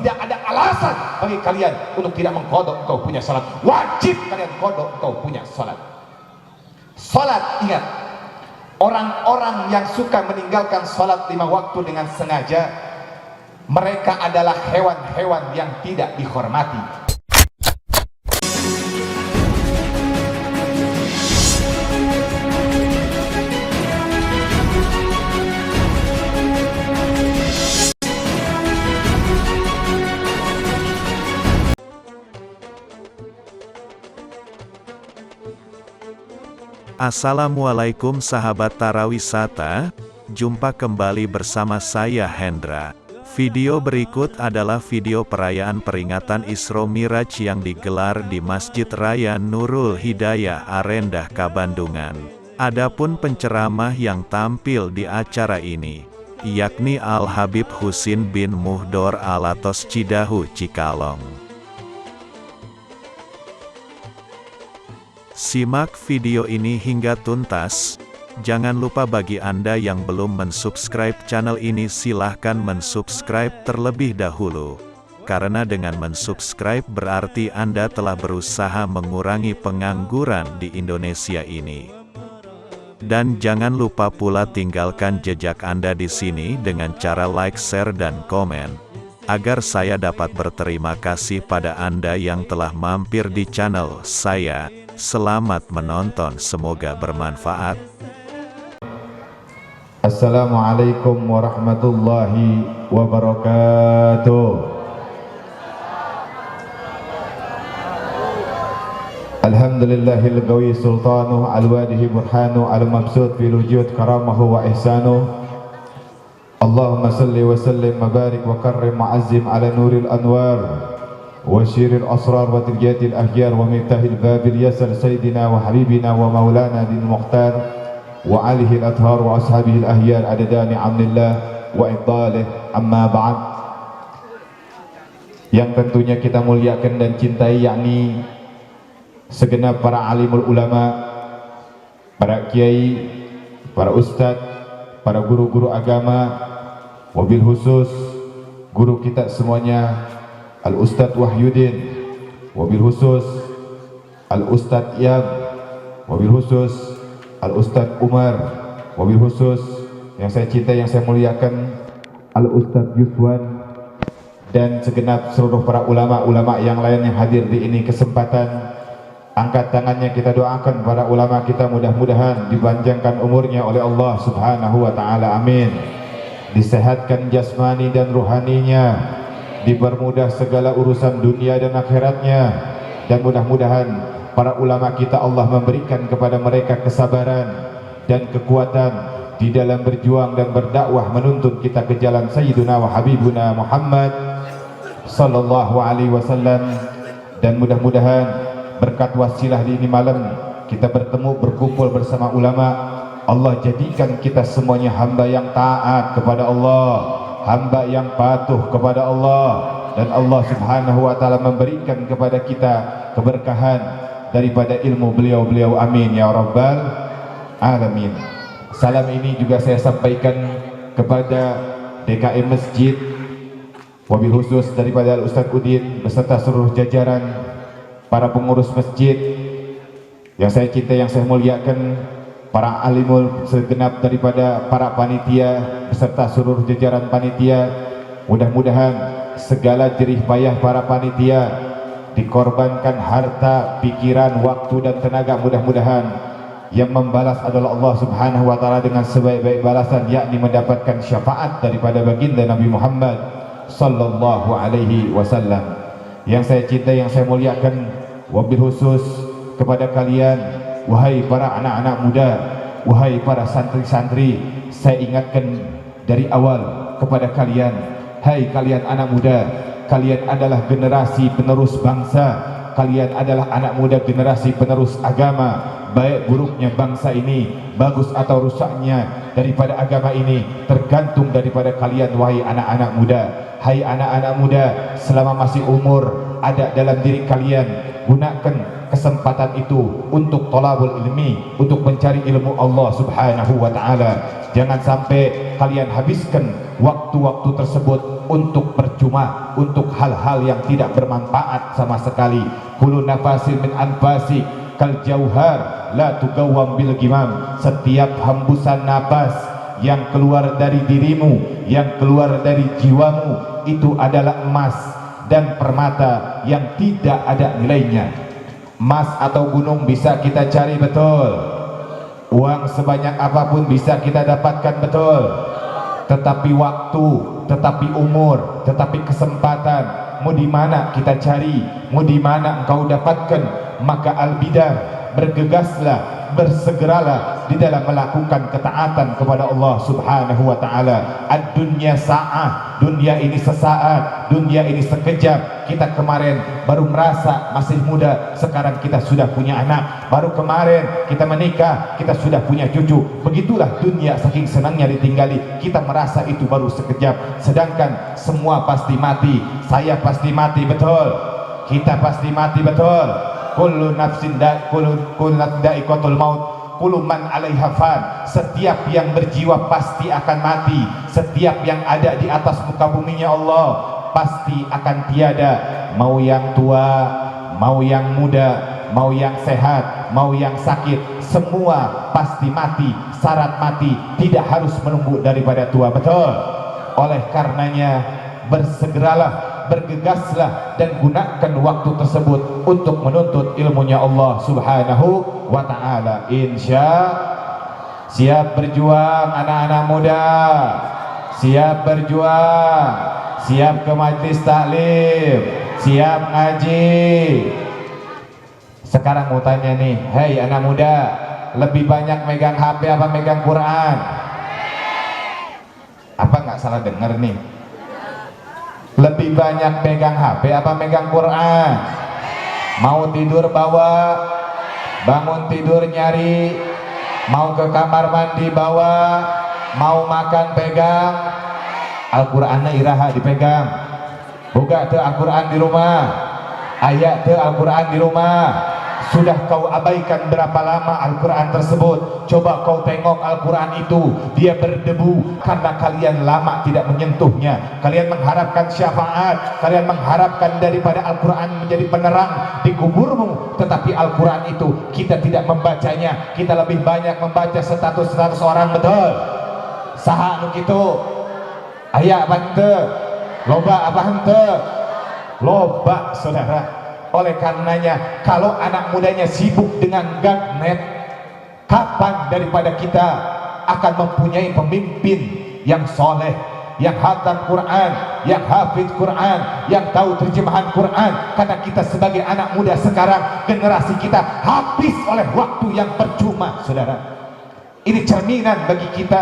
tidak ada alasan bagi kalian untuk tidak mengqadha engkau punya salat. Wajib kalian qadha engkau punya salat. Salat, ingat, orang-orang yang suka meninggalkan salat 5 waktu dengan sengaja, mereka adalah hewan-hewan yang tidak dihormati. Assalamualaikum sahabat Tarawisata, jumpa kembali bersama saya Hendra. Video berikut adalah video perayaan peringatan Isra Miraj yang digelar di Masjid Raya Nurul Hidayah Arendah Kabandungan. Adapun penceramah yang tampil di acara ini, yakni Al Habib Husin bin Muhdor Alatos Cidahu Cikalong. Simak video ini hingga tuntas. Jangan lupa bagi Anda yang belum mensubscribe channel ini, silahkan mensubscribe terlebih dahulu. Karena dengan mensubscribe berarti Anda telah berusaha mengurangi pengangguran di Indonesia ini. Dan jangan lupa pula tinggalkan jejak Anda di sini dengan cara like, share, dan komen, agar saya dapat berterima kasih pada Anda yang telah mampir di channel saya. Selamat menonton, semoga bermanfaat. Assalamualaikum warahmatullahi wabarakatuh. Alhamdulillahil qawi sultanuh al-wadihi burhanuh al-mabsut fil wujud karamahu wa ihsanuh. Allahumma salli wa sallim mabarik wa karrim ma'azzim ala nuril anwar وشير الأسرار وترجات الأخيار ومفتاح الباب اليسر سيدنا وحبيبنا ومولانا دين المختار وعليه الأطهار وأصحابه الأخيار عدد نعم الله وإفضاله. أما بعد, yang tentunya kita muliakan dan cintai, yakni segenap para alimul ulama, para kiai, para ustadz, para guru-guru agama, wabil khusus guru kita semuanya, Al-Ustadz Wahyudin, wabil khusus Al-Ustadz Iyab, wabil khusus Al-Ustadz Umar, wabil khusus yang saya cintai, yang saya muliakan Al-Ustadz Yuswan, dan segenap seluruh para ulama-ulama yang lain yang hadir di ini kesempatan. Angkat tangannya, kita doakan para ulama kita, mudah-mudahan dipanjangkan umurnya oleh Allah Subhanahu wa ta'ala, amin. Disehatkan jasmani dan ruhaninya, dipermudah segala urusan dunia dan akhiratnya, dan mudah-mudahan para ulama kita Allah memberikan kepada mereka kesabaran dan kekuatan di dalam berjuang dan berdakwah menuntun kita ke jalan Sayyiduna wa Habibuna Muhammad sallallahu alaihi wasallam. Dan mudah-mudahan berkat wasilah di ini malam kita bertemu berkumpul bersama ulama, Allah jadikan kita semuanya hamba yang taat kepada Allah, hamba yang patuh kepada Allah, dan Allah Subhanahu wa ta'ala memberikan kepada kita keberkahan daripada ilmu beliau-beliau, amin ya rabbal alamin. Salam ini juga saya sampaikan kepada DKM Masjid, wabil khusus daripada Al-Ustadz Udin beserta seluruh jajaran para pengurus masjid yang saya cintai, yang saya muliakan, para alimul segenap daripada para panitia beserta seluruh jajaran panitia. Mudah-mudahan segala jerih payah para panitia, dikorbankan harta, pikiran, waktu dan tenaga, mudah-mudahan yang membalas adalah Allah Subhanahu wa ta'ala dengan sebaik-baik balasan, yakni mendapatkan syafaat daripada baginda Nabi Muhammad sallallahu alaihi wasallam. Yang saya cintai, yang saya muliakan, wabil khusus kepada kalian, wahai para anak-anak muda, wahai para santri-santri, saya ingatkan dari awal kepada kalian, hai kalian anak muda, kalian adalah generasi penerus bangsa, kalian adalah anak muda generasi penerus agama. Baik buruknya bangsa ini, bagus atau rusaknya daripada agama ini, tergantung daripada kalian wahai anak-anak muda. Hai anak-anak muda, selama masih umur ada dalam diri kalian, gunakan kesempatan itu untuk thalabul ilmi, untuk mencari ilmu Allah Subhanahu wa taala. Jangan sampai kalian habiskan waktu-waktu tersebut untuk percuma, untuk hal-hal yang tidak bermanfaat sama sekali. Kullu nafasin min anfasi kal jauhar la tugawwam bil gimam. Setiap hembusan nafas yang keluar dari dirimu, yang keluar dari jiwamu, itu adalah emas dan permata yang tidak ada nilainya. Emas atau gunung bisa kita cari, betul. Uang sebanyak apapun bisa kita dapatkan, betul. Tetapi waktu, tetapi umur, tetapi kesempatan, mau di mana kita cari, mau di mana engkau dapatkan. Maka al-bidah, bergegaslah, bersegeralah di dalam melakukan ketaatan kepada Allah Subhanahu wa taala. Ad-dunya sa'ah, dunia ini sesaat, dunia ini sekejap. Kita kemarin baru merasa masih muda, sekarang kita sudah punya anak. Baru kemarin kita menikah, kita sudah punya cucu. Begitulah dunia, saking senangnya ditinggali, kita merasa itu baru sekejap. Sedangkan semua pasti mati. Saya pasti mati, betul. Kita pasti mati, betul. Kullu nafsin da'iqatul maut, kullu man 'alaiha fan. Setiap yang berjiwa pasti akan mati. Setiap yang ada di atas muka buminya Allah pasti akan tiada. Mau yang tua, mau yang muda, mau yang sehat, mau yang sakit, semua pasti mati. Syarat mati tidak harus menunggu daripada tua, betul. Oleh karenanya bersegeralah, bergegaslah dan gunakan waktu tersebut untuk menuntut ilmunya Allah Subhanahu wa ta'ala. Siap berjuang anak-anak muda, siap berjuang, siap ke majlis taklim, siap ngaji. Sekarang mau tanya nih, hei anak muda, lebih banyak megang HP apa megang Quran? Apa nggak salah dengar nih? Lebih banyak megang HP apa megang Quran? Mau tidur bawa, bangun tidur nyari, mau ke kamar mandi bawa, mau makan pegang. Al-Qurannya iraha dipegang. Boga teu Al-Quran di rumah, ayat teu Al-Quran di rumah. Sudah kau abaikan berapa lama Al-Quran tersebut? Coba kau tengok Al-Quran itu, dia berdebu karena kalian lama tidak menyentuhnya. Kalian mengharapkan syafaat, kalian mengharapkan daripada Al-Quran menjadi penerang di kuburmu. Tetapi Al-Quran itu kita tidak membacanya, kita lebih banyak membaca status-status orang, betul. Saha nu kitu? Aya apa henteu? Loba apa henteu? Loba, saudara. Oleh karenanya, kalau anak mudanya sibuk dengan gagnet, kapan daripada kita akan mempunyai pemimpin yang soleh, yang hafal Quran, yang hafid Quran, yang tahu terjemahan Quran? Karena kita sebagai anak muda sekarang, generasi kita habis oleh waktu yang percuma, saudara. Ini cerminan bagi kita,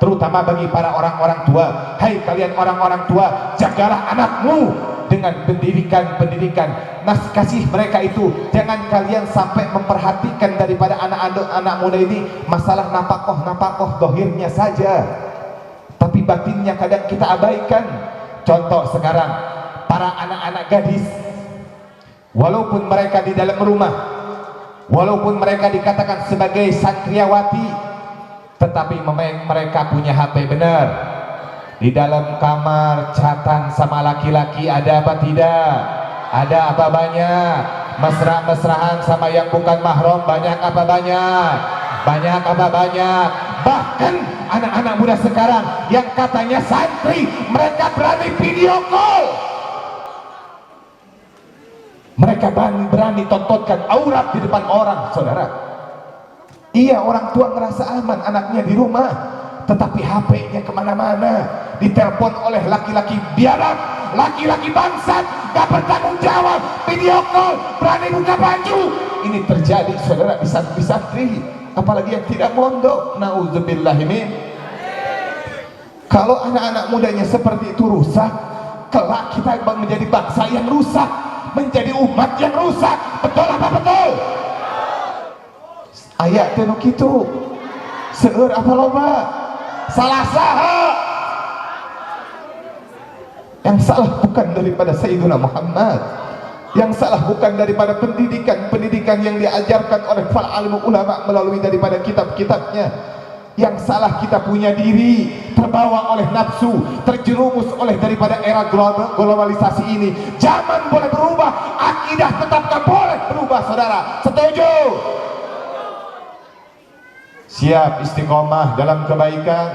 terutama bagi para orang-orang tua. Hai kalian orang-orang tua, jagalah anakmu dengan pendidikan. Nah, kasih mereka itu. Jangan kalian sampai memperhatikan daripada anak-anak muda ini masalah napakoh dohirnya saja, tapi batinnya kadang kita abaikan. Contoh sekarang, para anak-anak gadis, walaupun mereka di dalam rumah, walaupun mereka dikatakan sebagai santriawati, tetapi mereka punya HP, benar. Di dalam kamar chatan sama laki-laki ada apa tidak? Ada apa banyak? Mesra-mesraan sama yang bukan mahram banyak apa banyak? Banyak apa banyak? Bahkan anak-anak muda sekarang yang katanya santri, mereka berani video call. Mereka berani tontonkan aurat di depan orang, saudara. Iya, orang tua ngerasa aman anaknya di rumah, tetapi HP-nya kemana-mana, ditelepon oleh laki-laki biadab, laki-laki bangsat, gak bertanggung jawab, video call, berani buka baju. Ini terjadi, saudara, di santri, apalagi yang tidak mondok. Nauzubillahimin. Kalau anak-anak mudanya seperti itu rusak, kelak kita menjadi bangsa yang rusak, menjadi umat yang rusak. Betul apa betul? Ayat tenu kitu seueur apa loba? Salah saha. Yang salah bukan daripada Sayyidina Muhammad, Yang salah bukan daripada pendidikan yang diajarkan oleh para alim ulama melalui daripada kitab-kitabnya. Yang salah kita punya diri, terbawa oleh nafsu, terjerumus oleh daripada era globalisasi ini. Zaman boleh berubah, akidah tetap tak boleh berubah, saudara. Setuju? Siap istiqomah dalam kebaikan,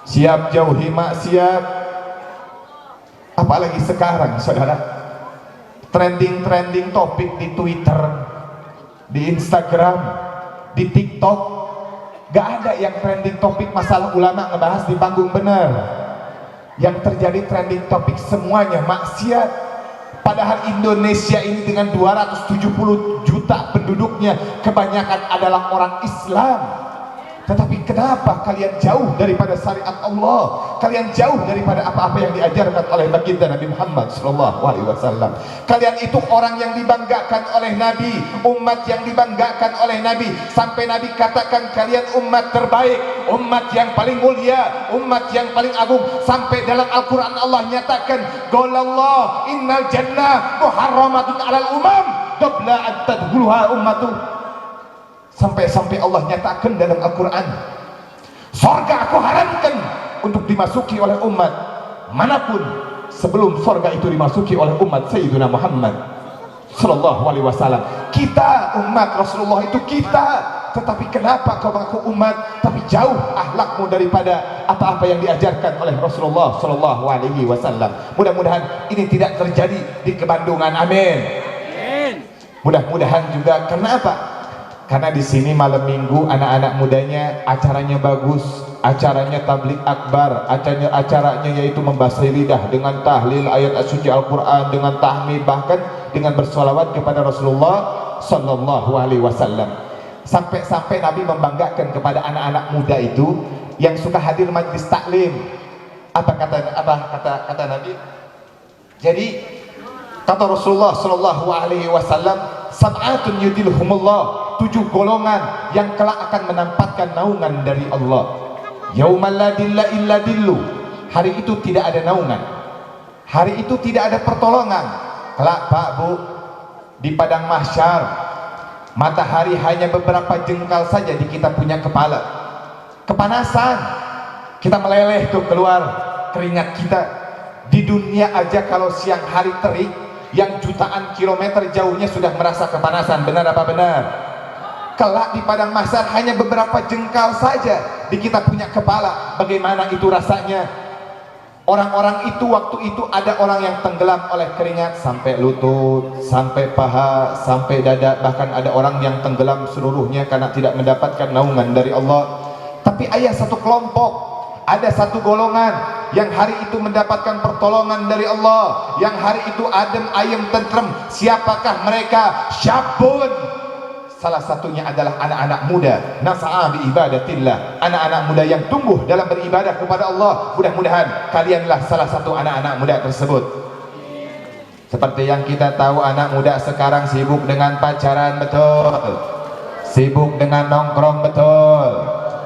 siap jauhi maksiat. Apalagi sekarang, saudara, trending topik di Twitter, di Instagram, di TikTok, gak ada yang trending topik masalah ulama ngebahas di panggung benar. Yang terjadi trending topik semuanya maksiat. Padahal Indonesia ini dengan 270 juta penduduknya kebanyakan adalah orang Islam. Tetapi kenapa kalian jauh daripada syariat Allah? Kalian jauh daripada apa-apa yang diajarkan oleh baginda Nabi Muhammad SAW. Kalian itu orang yang dibanggakan oleh Nabi, umat yang dibanggakan oleh Nabi. Sampai Nabi katakan kalian umat terbaik, umat yang paling mulia, umat yang paling agung. Sampai dalam Al-Quran Allah nyatakan, Qalallah innal jannah muharramatun alal umam qabla an tadkhuluha ummatuh. Sampai Allah nyatakan dalam Al-Quran, sorga aku haramkan untuk dimasuki oleh umat manapun sebelum sorga itu dimasuki oleh umat Sayyidina Muhammad Sallallahu Alaihi Wasallam. Kita umat Rasulullah itu kita, tetapi kenapa kau mengaku umat tapi jauh akhlakmu daripada apa-apa yang diajarkan oleh Rasulullah Sallallahu Alaihi Wasallam. Mudah-mudahan ini tidak terjadi di Kebandungan, amin. Mudah-mudahan juga. Kenapa? Karena di sini malam minggu anak-anak mudanya acaranya bagus, acaranya tablik akbar, acaranya yaitu membasahi lidah dengan tahlil ayat suci Al-Quran, dengan tahmid, bahkan dengan bersolawat kepada Rasulullah Sallallahu Alaihi Wasallam. Sampai Nabi membanggakan kepada anak-anak muda itu yang suka hadir majlis taklim. Apa kata Nabi? Jadi kata Rasulullah Sallallahu Alaihi Wasallam, sab'atun yudilhumullah, 7 golongan yang kelak akan menempatkan naungan dari Allah. Yaumal la dilla illa dillu, hari itu tidak ada naungan, hari itu tidak ada pertolongan. Kelak Pak Bu, di padang mahsyar matahari hanya beberapa jengkal saja di kita punya kepala. Kepanasan, kita meleleh tuh keluar keringat kita. Di dunia aja kalau siang hari terik yang jutaan kilometer jauhnya sudah merasa kepanasan. Benar apa benar? Kelak di padang mahsyar hanya beberapa jengkal saja di kita punya kepala. Bagaimana itu rasanya? Orang-orang itu waktu itu ada orang yang tenggelam oleh keringat sampai lutut, sampai paha, sampai dada. Bahkan ada orang yang tenggelam seluruhnya karena tidak mendapatkan naungan dari Allah. Tapi ayah satu kelompok, ada satu golongan yang hari itu mendapatkan pertolongan dari Allah, yang hari itu adem ayem tentrem. Siapakah mereka? Syabun, salah satunya adalah anak-anak muda, nasa'a bi ibadatillah, anak-anak muda yang tumbuh dalam beribadah kepada Allah. Mudah-mudahan kalianlah salah satu anak-anak muda tersebut. Seperti yang kita tahu, anak muda sekarang sibuk dengan pacaran, betul, sibuk dengan nongkrong, betul,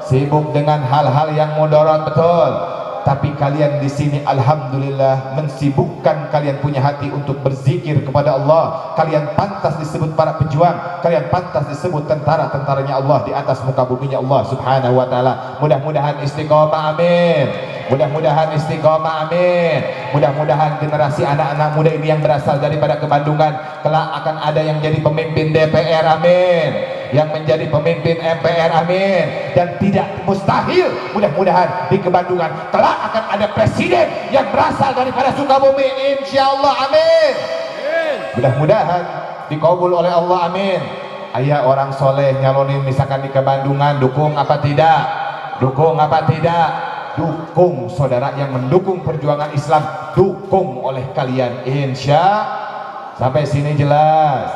sibuk dengan hal-hal yang mudarat, betul. Tapi kalian di sini alhamdulillah mensibukkan kalian punya hati untuk berzikir kepada Allah. Kalian pantas disebut para pejuang, kalian pantas disebut tentara-tentaranya Allah di atas muka buminya Allah Subhanahu wa taala. Mudah-mudahan istiqomah, amin. Mudah-mudahan istiqomah, amin. Mudah-mudahan generasi anak-anak muda ini yang berasal daripada Kebandungan kelak akan ada yang jadi pemimpin DPR, amin, yang menjadi pemimpin MPR, amin. Dan tidak mustahil, mudah-mudahan di Kebandungan kelak akan ada presiden yang berasal daripada Sukabumi, insyaallah, amin. Mudah-mudahan dikabul oleh Allah, amin. Ayah orang soleh nyalonin misalkan di Kebandungan, dukung apa tidak? Dukung apa tidak? Dukung, saudara yang mendukung perjuangan Islam, dukung oleh kalian, insya. Sampai sini jelas,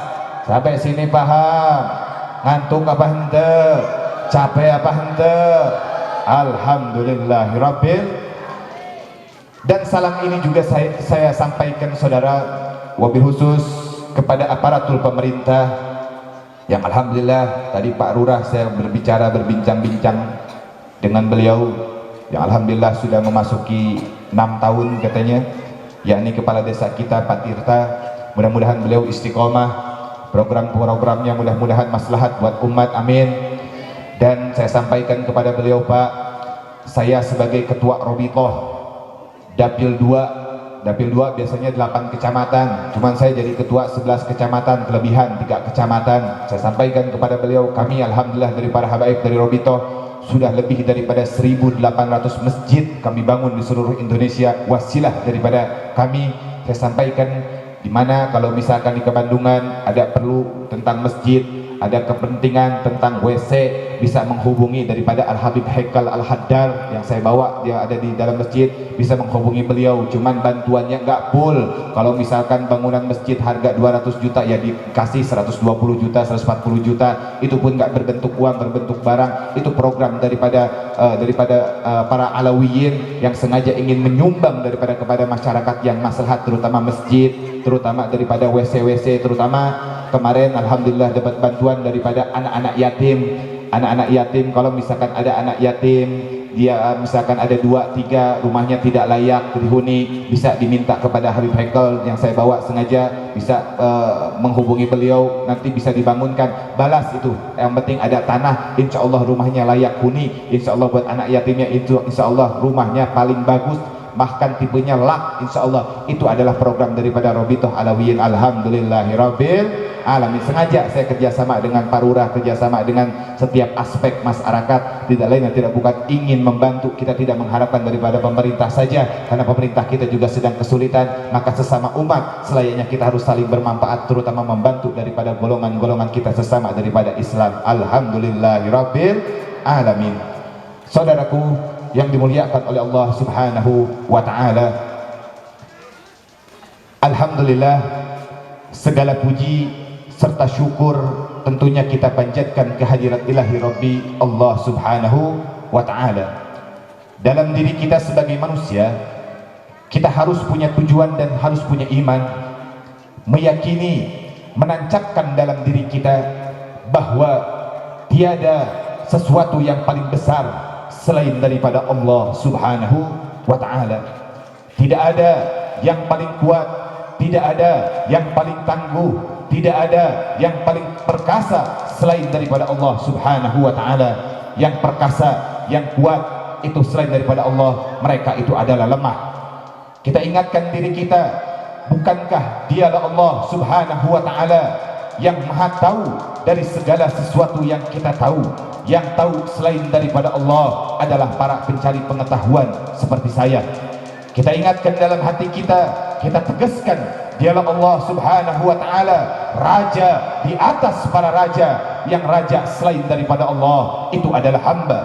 sampai sini paham. Ngantuk apa hente? Capek apa hente? Alhamdulillahirabbil. Dan salam ini juga saya sampaikan, saudara, wabil khusus kepada aparatur pemerintah yang alhamdulillah tadi Pak Lurah saya berbincang-bincang dengan beliau, yang alhamdulillah sudah memasuki 6 tahun katanya, yakni kepala desa kita Pak Tirta. mudah-mudahan beliau istiqomah, program-programnya mudah-mudahan maslahat buat umat, amin. Dan saya sampaikan kepada beliau, Pak, saya sebagai ketua Robitoh Dapil 2 biasanya 8 kecamatan, cuman saya jadi ketua 11 kecamatan, kelebihan 3 kecamatan. Saya sampaikan kepada beliau, kami alhamdulillah dari para habaib dari Robitoh sudah lebih daripada 1.800 masjid kami bangun di seluruh Indonesia, wasilah daripada kami. Saya sampaikan, di mana kalau misalkan di Kebandungan ada perlu tentang masjid, ada kepentingan tentang WC, bisa menghubungi daripada Al-Habib Haikal Al-Haddar yang saya bawa, dia ada di dalam masjid, bisa menghubungi beliau. Cuman bantuannya nggak full. Kalau misalkan bangunan masjid harga 200 juta ya dikasih 120 juta, 140 juta, itu pun nggak berbentuk uang, berbentuk barang. Itu program daripada para Alawiyin yang sengaja ingin menyumbang daripada kepada masyarakat yang maslahat, terutama masjid, terutama daripada WC-WC, terutama kemarin alhamdulillah dapat bantuan daripada anak-anak yatim. Anak-anak yatim, kalau misalkan ada anak yatim, dia misalkan ada 2-3 rumahnya tidak layak dihuni, bisa diminta kepada Habib Haikal yang saya bawa sengaja, bisa menghubungi beliau, nanti bisa dibangunkan, balas itu. Yang penting ada tanah, insya Allah rumahnya layak huni, insya Allah buat anak yatimnya itu insya Allah rumahnya paling bagus, bahkan tipenya lak, insya Allah. Itu adalah program daripada Robitoh Alawiyin, alhamdulillahirabbil alamin. Sengaja saya kerjasama dengan Parura, kerjasama dengan setiap aspek masyarakat, tidak lain dan tidak bukan ingin membantu. Kita tidak mengharapkan daripada pemerintah saja, karena pemerintah kita juga sedang kesulitan. Maka sesama umat selayaknya kita harus saling bermanfaat, terutama membantu daripada golongan-golongan kita sesama daripada Islam, alhamdulillahirabbil alamin. Saudaraku yang dimuliakan oleh Allah Subhanahu wa ta'ala, alhamdulillah, segala puji serta syukur tentunya kita panjatkan kehadirat ilahi Rabbi Allah Subhanahu wa ta'ala. Dalam diri kita sebagai manusia, kita harus punya tujuan dan harus punya iman, meyakini, menancapkan dalam diri kita bahwa tiada sesuatu yang paling besar selain daripada Allah Subhanahu wa ta'ala. Tidak ada yang paling kuat, tidak ada yang paling tangguh, tidak ada yang paling perkasa selain daripada Allah Subhanahu wa ta'ala. Yang perkasa, yang kuat itu selain daripada Allah, mereka itu adalah lemah. Kita ingatkan diri kita, bukankah dialah Allah Subhanahu wa ta'ala yang maha tahu dari segala sesuatu yang kita tahu. Yang tahu selain daripada Allah adalah para pencari pengetahuan seperti saya. Kita ingatkan dalam hati kita, kita tegaskan, dialah Allah Subhanahu wa ta'ala, raja di atas para raja. Yang raja selain daripada Allah itu adalah hamba.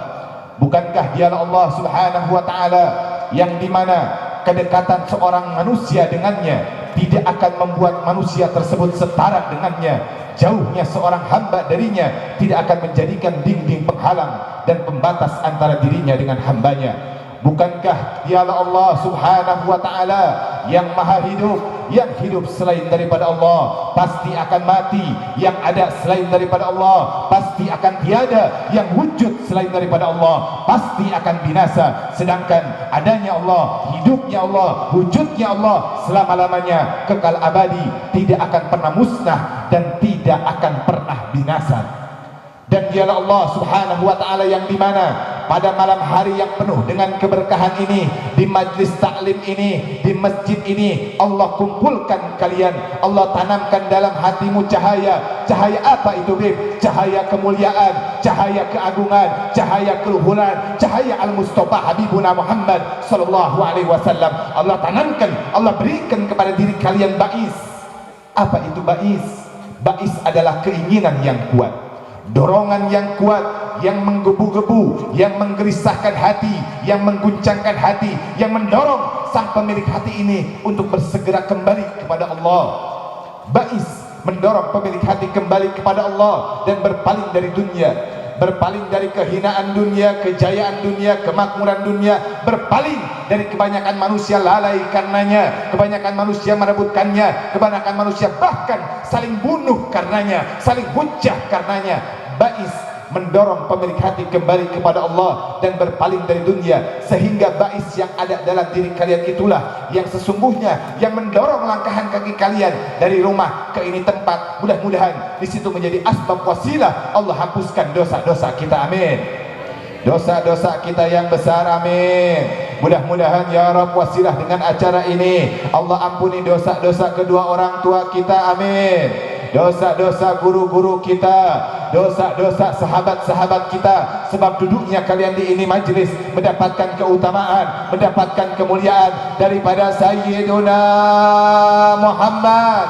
Bukankah dialah Allah Subhanahu wa ta'ala yang dimana kedekatan seorang manusia dengannya tidak akan membuat manusia tersebut setara dengannya. Jauhnya seorang hamba darinya tidak akan menjadikan dinding penghalang dan pembatas antara dirinya dengan hambanya. Bukankah dialah Allah Subhanahu wa ta'ala yang maha hidup, yang hidup selain daripada Allah pasti akan mati, yang ada selain daripada Allah pasti akan tiada, yang wujud selain daripada Allah pasti akan binasa. Sedangkan adanya Allah, hidupnya Allah, wujudnya Allah selama-lamanya kekal abadi, tidak akan pernah musnah dan tidak akan pernah binasa. Dan dialah Allah Subhanahu wa ta'ala yang dimana pada malam hari yang penuh dengan keberkahan ini, di majlis taklim ini, di masjid ini, Allah kumpulkan kalian, Allah tanamkan dalam hatimu cahaya. Cahaya apa itu, Bib? Cahaya kemuliaan, cahaya keagungan, cahaya keluhuran, cahaya Al-Mustafa Habibuna Muhammad sallallahu alaihi wasallam. Allah tanamkan, Allah berikan kepada diri kalian bais. Apa itu bais? Bais adalah keinginan yang kuat, dorongan yang kuat, yang menggebu-gebu, yang menggelisahkan hati, yang mengguncangkan hati, yang mendorong sang pemilik hati ini untuk bersegera kembali kepada Allah. Bais mendorong pemilik hati kembali kepada Allah dan berpaling dari dunia, berpaling dari kehinaan dunia, kejayaan dunia, kemakmuran dunia, berpaling dari kebanyakan manusia lalai karenanya, kebanyakan manusia merebutkannya, kebanyakan manusia bahkan saling bunuh karenanya, saling hujah karenanya. Bais mendorong pemilik hati kembali kepada Allah dan berpaling dari dunia, sehingga bais yang ada dalam diri kalian itulah yang sesungguhnya yang mendorong langkahan kaki kalian dari rumah ke ini tempat. Mudah-mudahan di situ menjadi asbab wasilah Allah hapuskan dosa-dosa kita, amin. Dosa-dosa kita yang besar, amin. Mudah-mudahan ya Rabb wasilah dengan acara ini Allah ampuni dosa-dosa kedua orang tua kita, amin. Dosa-dosa guru-guru kita, dosa-dosa sahabat-sahabat kita, sebab duduknya kalian di ini majlis mendapatkan keutamaan, mendapatkan kemuliaan daripada Sayyiduna Muhammad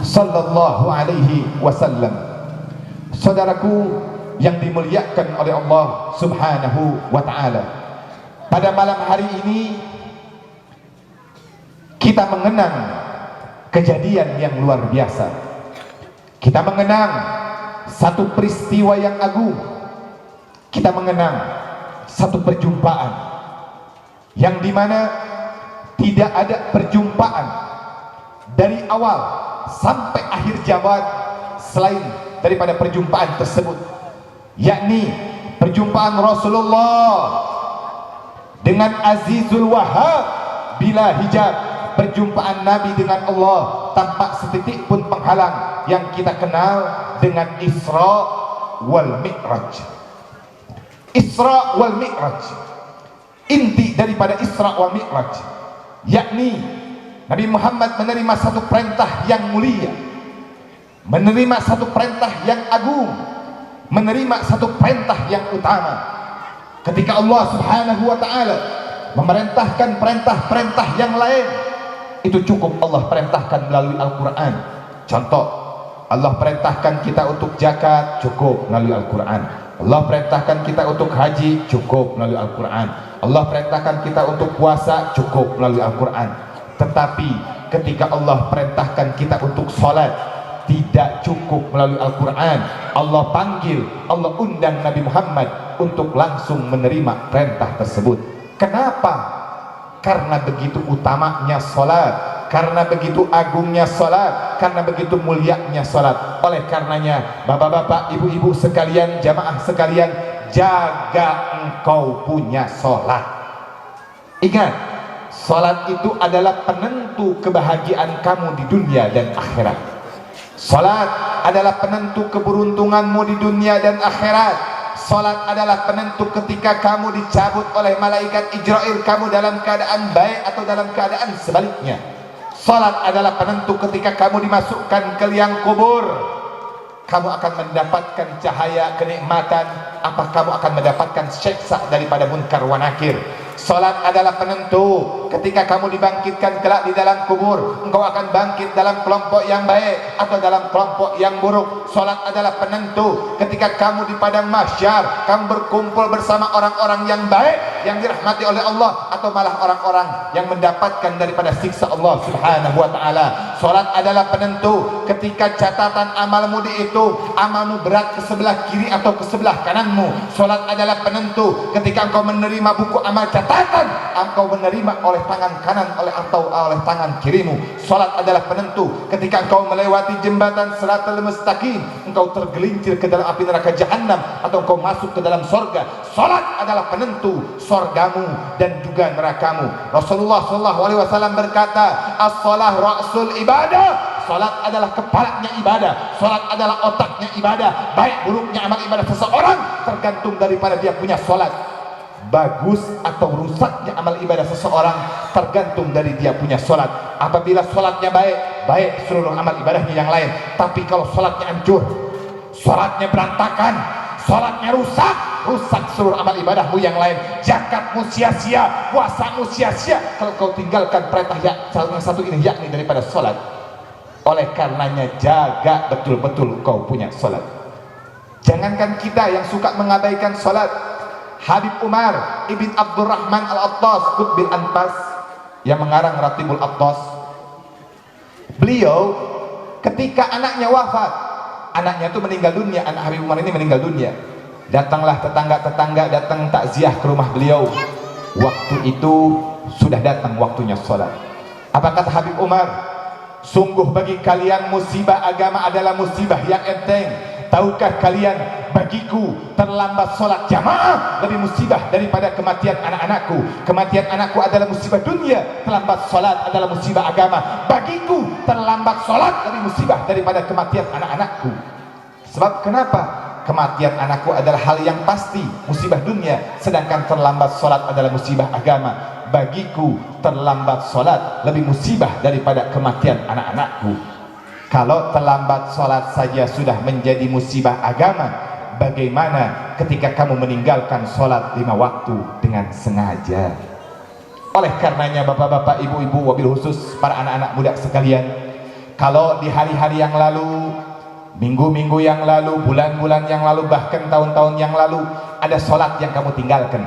sallallahu alaihi wasallam. Saudaraku yang dimuliakan oleh Allah Subhanahu wa ta'ala, pada malam hari ini kita mengenang kejadian yang luar biasa. Kita mengenang satu peristiwa yang agung. Kita mengenang satu perjumpaan yang dimana tidak ada perjumpaan dari awal sampai akhir zaman selain daripada perjumpaan tersebut, yakni perjumpaan Rasulullah dengan Azizul Wahhab bila hijab, perjumpaan Nabi dengan Allah tanpa setitik pun penghalang yang kita kenal dengan Isra wal Mi'raj. Isra wal Mi'raj, inti daripada Isra wal Mi'raj, yakni Nabi Muhammad menerima satu perintah yang mulia, menerima satu perintah yang agung, menerima satu perintah yang utama. Ketika Allah Subhanahu wa ta'ala memerintahkan perintah-perintah yang lain, itu cukup Allah perintahkan melalui Al-Quran. Contoh, Allah perintahkan kita untuk zakat, cukup melalui Al-Quran. Allah perintahkan kita untuk haji, cukup melalui Al-Quran. Allah perintahkan kita untuk puasa, cukup melalui Al-Quran. Tetapi ketika Allah perintahkan kita untuk sholat, tidak cukup melalui Al-Quran. Allah panggil, Allah undang Nabi Muhammad untuk langsung menerima perintah tersebut. Kenapa? Karena begitu utamanya sholat, karena begitu agungnya sholat, karena begitu mulianya sholat. Oleh karenanya, bapak-bapak, ibu-ibu sekalian, jamaah sekalian, jaga engkau punya sholat. Ingat, sholat itu adalah penentu kebahagiaan kamu di dunia dan akhirat. Sholat adalah penentu keberuntunganmu di dunia dan akhirat. Salat adalah penentu ketika kamu dicabut oleh malaikat Ijrail, kamu dalam keadaan baik atau dalam keadaan sebaliknya. Salat adalah penentu ketika kamu dimasukkan ke liang kubur, kamu akan mendapatkan cahaya kenikmatan, apa kamu akan mendapatkan siksa daripada munkar wa nakir. Salat adalah penentu ketika kamu dibangkitkan kelak di dalam kubur, engkau akan bangkit dalam kelompok yang baik atau dalam kelompok yang buruk. Salat adalah penentu ketika kamu di padang mahsyar, kamu berkumpul bersama orang-orang yang baik yang dirahmati oleh Allah atau malah orang-orang yang mendapatkan daripada siksa Allah Subhanahu wa ta'ala. Salat adalah penentu ketika catatan amalmu dihitung, amalmu berat ke sebelah kiri atau ke sebelah kananmu. Salat adalah penentu ketika engkau menerima buku amal catatan, engkau menerima oleh tangan kanan atau oleh tangan kirimu. Salat adalah penentu ketika engkau melewati jembatan Siratal Mustaqim, engkau tergelincir ke dalam api neraka Jahannam atau engkau masuk ke dalam sorga. Salat adalah penentu sorgamu dan juga nerakamu. Rasulullah SAW berkata, as-salah ra'sul ibadah. Salat adalah kepalanya ibadah, salat adalah otaknya ibadah. Baik buruknya amal ibadah seseorang tergantung daripada dia punya salat. Bagus atau rusaknya amal ibadah seseorang tergantung dari dia punya salat. Apabila salatnya baik, baik seluruh amal ibadahnya yang lain. Tapi kalau salatnya hancur, salatnya berantakan, salatnya rusak, rusak seluruh amal ibadahmu yang lain. Zakatmu sia-sia, puasamu sia-sia kalau kau tinggalkan perintah yang satu ini, yakni daripada salat. Oleh karenanya jaga betul-betul kau punya salat. Jangankan kita yang suka mengabaikan salat, Habib Umar ibn Abdurrahman al-Attas Qutbil Anfas yang mengarang Ratibul Attas, beliau ketika anaknya wafat, anaknya itu meninggal dunia, anak Habib Umar ini meninggal dunia, datanglah tetangga-tetangga datang takziah ke rumah beliau. Waktu itu sudah datang waktunya sholat. Apa kata Habib Umar? Sungguh bagi kalian musibah agama adalah musibah yang enteng. tahukah kalian, bagiku terlambat sholat jamaah lebih musibah daripada kematian anak-anakku. Kematian anakku adalah musibah dunia, terlambat sholat adalah musibah agama. Bagiku terlambat sholat lebih musibah daripada kematian anak-anakku. Sebab kenapa? Kematian anakku adalah hal yang pasti, musibah dunia, sedangkan terlambat sholat adalah musibah agama. Bagiku terlambat sholat lebih musibah daripada kematian anak-anakku. Kalau terlambat sholat saja sudah menjadi musibah agama, bagaimana ketika kamu meninggalkan sholat 5 waktu dengan sengaja? Oleh karenanya bapak-bapak, ibu-ibu, wabil khusus para anak-anak muda sekalian, kalau di hari-hari yang lalu, minggu-minggu yang lalu, bulan-bulan yang lalu, bahkan tahun-tahun yang lalu, ada sholat yang kamu tinggalkan,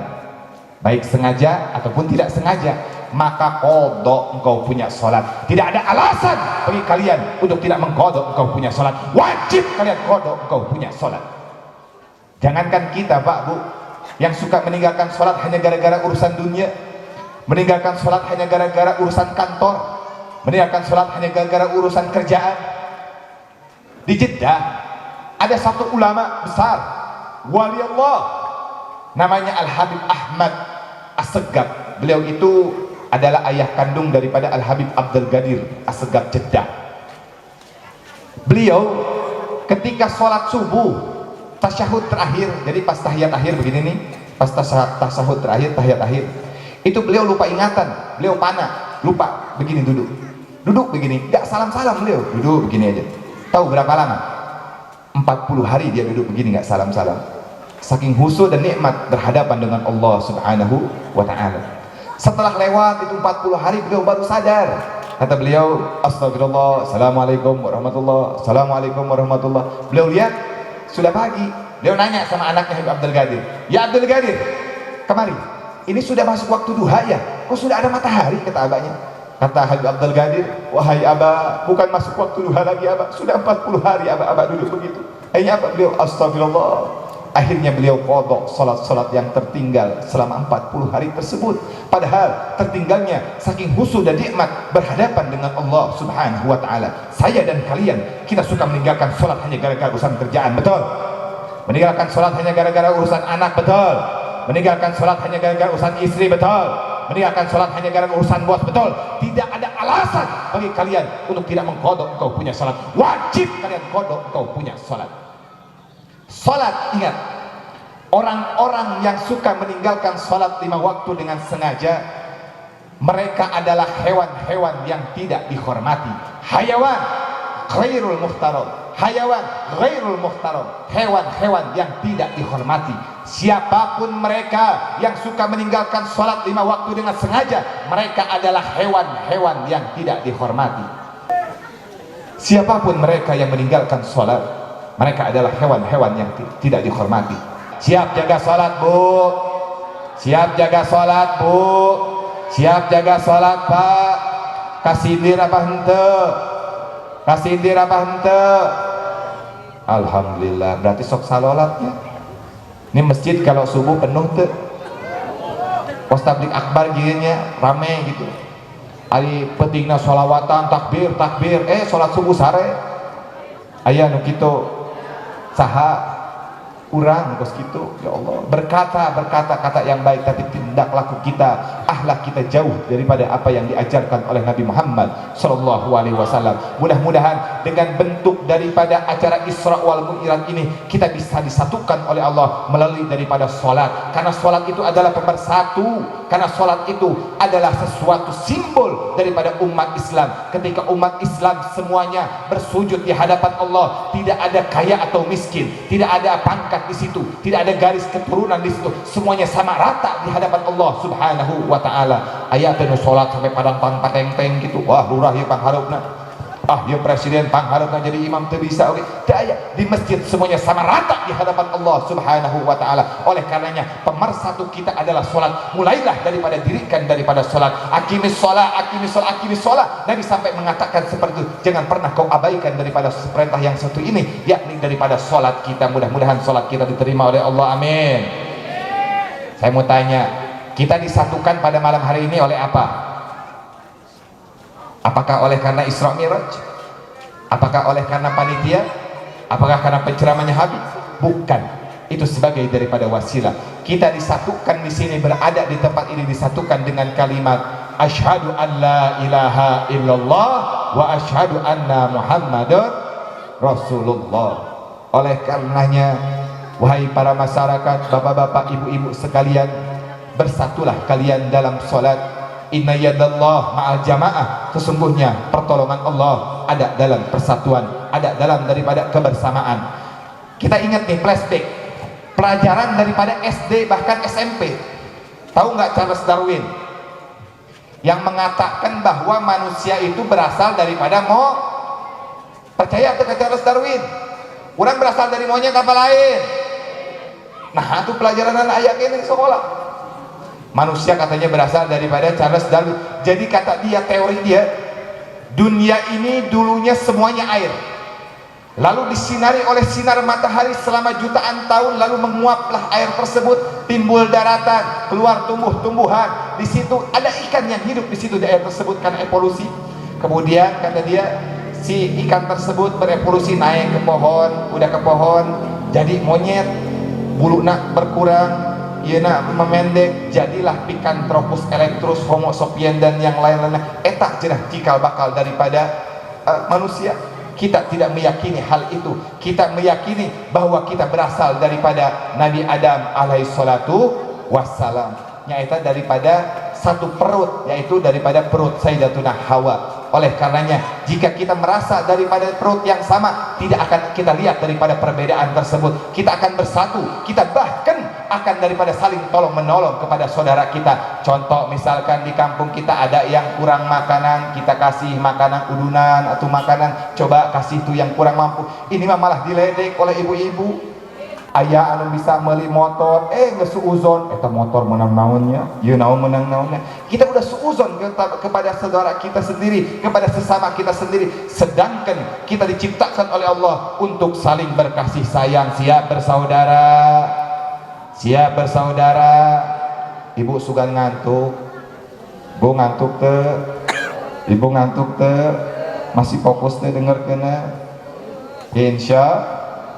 baik sengaja ataupun tidak sengaja, maka kodok engkau punya sholat. Tidak ada alasan bagi kalian untuk tidak mengkodok engkau punya sholat. Wajib kalian kodok engkau punya sholat. Jangankan kita Pak Bu, yang suka meninggalkan sholat hanya gara-gara urusan dunia, meninggalkan sholat hanya gara-gara urusan kantor, meninggalkan sholat hanya gara-gara urusan kerjaan. Di Jeddah ada satu ulama besar, wali Allah, namanya Al-Habib Ahmad As-Segaf. Beliau itu adalah ayah kandung daripada Al-Habib Abdul Qadir As-Segaf Jeddah. Beliau ketika sholat subuh tasyahud terakhir, jadi pas tahiyat akhir begini nih, pas tasyahud terakhir, tahiyat akhir, itu beliau lupa ingatan, beliau panah, lupa begini duduk begini, gak salam-salam, beliau duduk begini aja. Tahu berapa lama? 40 hari dia duduk begini gak salam-salam, saking khusyuk dan nikmat berhadapan dengan Allah Subhanahu wa ta'ala. Setelah lewat itu 40 hari beliau baru sadar. Kata beliau, astagfirullah, assalamualaikum warahmatullah, assalamualaikum warahmatullah. Beliau lihat sudah pagi. Beliau nanya sama anaknya Habib Abdul Qadir, ya Abdul Qadir, kemari, ini sudah masuk waktu duha ya? Kok sudah ada matahari? Kata abahnya. Kata Habib Abdul Qadir, wahai abah, bukan masuk waktu duha lagi abah, sudah 40 hari abah duduk begitu. Akhirnya apa? Beliau astagfirullah. Akhirnya beliau qadha salat-salat yang tertinggal selama 40 hari tersebut. Padahal tertinggalnya saking khusyuk dan nikmat berhadapan dengan Allah Subhanahu wa ta'ala. Saya dan kalian, kita suka meninggalkan salat hanya gara-gara urusan kerjaan, betul? Meninggalkan salat hanya gara-gara urusan anak, betul? Meninggalkan salat hanya gara-gara urusan istri, betul? Meninggalkan salat hanya gara-gara urusan bos, betul? Tidak ada alasan bagi kalian untuk tidak mengqadha engkau punya salat. Wajib kalian qadha engkau punya salat. Salat, ingat, orang-orang yang suka meninggalkan salat 5 waktu dengan sengaja, mereka adalah hewan-hewan yang tidak dihormati. Hayawan ghairul muhtaram, hayawan ghairul muhtaram, hewan-hewan yang tidak dihormati. Siapapun mereka yang suka meninggalkan salat 5 waktu dengan sengaja, mereka adalah hewan-hewan yang tidak dihormati. Siapapun mereka yang meninggalkan salat, mereka adalah hewan-hewan yang tidak dihormati. Siap jaga salat Bu, siap jaga salat Bu, siap jaga salat Pak. Kasindir apa hente? Kasindir apa hente? Alhamdulillah, berarti sok salolatnya. Ini masjid kalau subuh penuh tuh, pos tablik akbar gini rame gitu. Ari pentingna sholawatan, takbir, sholat subuh sare. Aya nu kitu saha kurang kos gitu. Ya Allah, berkata kata yang baik, tapi tindak laku kita, akhlak kita jauh daripada apa yang diajarkan oleh Nabi Muhammad sallallahu alaihi wasallam. Mudah-mudahan dengan bentuk daripada acara Isra wal Mi'raj ini kita bisa disatukan oleh Allah melalui daripada salat. Karena salat itu adalah pemersatu, karena salat itu adalah sesuatu simbol daripada umat Islam. Ketika umat Islam semuanya bersujud di hadapan Allah, tidak ada kaya atau miskin, tidak ada pangkat di situ, tidak ada garis keturunan di situ, semuanya sama rata di hadapan Allah Subhanahu wa ta'ala. Ayatnya sholat sampai padang pang pateng-teng gitu, wah lurah ya pangharupna, ya presiden pangharupna jadi imam tuh bisa, oke, daya di masjid semuanya sama rata di hadapan Allah Subhanahu wa ta'ala. Oleh karenanya pemersatu kita adalah sholat. Mulailah daripada dirikan daripada sholat. Aqimis sholat, aqimis sholat, aqimis sholat. Nabi sampai mengatakan seperti itu. Jangan pernah kau abaikan daripada perintah yang satu ini, yakni daripada sholat kita. Mudah-mudahan sholat kita diterima oleh Allah, amin. Saya mau tanya, kita disatukan pada malam hari ini oleh apa? Apakah oleh karena Isra Mi'raj? Apakah oleh karena panitia? Apakah karena penceramahnya Habib? Bukan. Itu sebagai daripada wasilah. Kita disatukan di sini, berada di tempat ini disatukan dengan kalimat asyhadu an la ilaha illallah wa asyhadu anna muhammadar rasulullah. Oleh karenanya, wahai para masyarakat, bapak-bapak, ibu-ibu sekalian, bersatulah kalian dalam solat. Inna yadallah ma'al jamaah. Sesungguhnya pertolongan Allah ada dalam persatuan, ada dalam daripada kebersamaan. Kita ingat nih, flashback pelajaran daripada SD bahkan SMP. Tahu nggak Charles Darwin yang mengatakan bahwa manusia itu berasal daripada percaya ke Charles Darwin? Orang berasal dari monyet apa lain? Nah, itu pelajaran anak ayat ini di sekolah. Manusia katanya berasal daripada Charles Darwin. Jadi kata dia, teori dia, dunia ini dulunya semuanya air, lalu disinari oleh sinar matahari selama jutaan tahun, lalu menguaplah air tersebut, timbul daratan, keluar tumbuh-tumbuhan. Di situ ada ikan yang hidup di situ, di air tersebut, karena evolusi. Kemudian kata dia, si ikan tersebut berevolusi naik ke pohon, udah ke pohon jadi monyet, bulu nak berkurang, ia nak memendek, jadilah Picanthropus electrus, Homo sapiens dan yang lain-lainnya. Etak jenah cikal bakal daripada manusia. Kita tidak meyakini hal itu. Kita meyakini bahwa kita berasal daripada Nabi Adam alaihi salatu wassalam, yaitu daripada satu perut, yaitu daripada perut Sayyidatuna Hawa. Oleh karenanya, jika kita merasa daripada perut yang sama, tidak akan kita lihat daripada perbedaan tersebut. Kita akan bersatu, kita bahkan akan daripada saling tolong menolong kepada saudara kita. Contoh misalkan di kampung kita ada yang kurang makanan, kita kasih makanan udunan atau makanan, coba kasih itu yang kurang mampu. Ini mah malah diledek oleh ibu-ibu. Ayah anu bisa beli motor, nggak suuzon, eta motor menang naonnya, ieu naon menang naonnya. Kita udah suuzon kepada saudara kita sendiri, kepada sesama kita sendiri. Sedangkan kita diciptakan oleh Allah untuk saling berkasih sayang. Siap bersaudara? Siap bersaudara? Ibu sugan ngantuk, bu ngantuk te, ibu ngantuk te, masih fokus te denger kena. Insya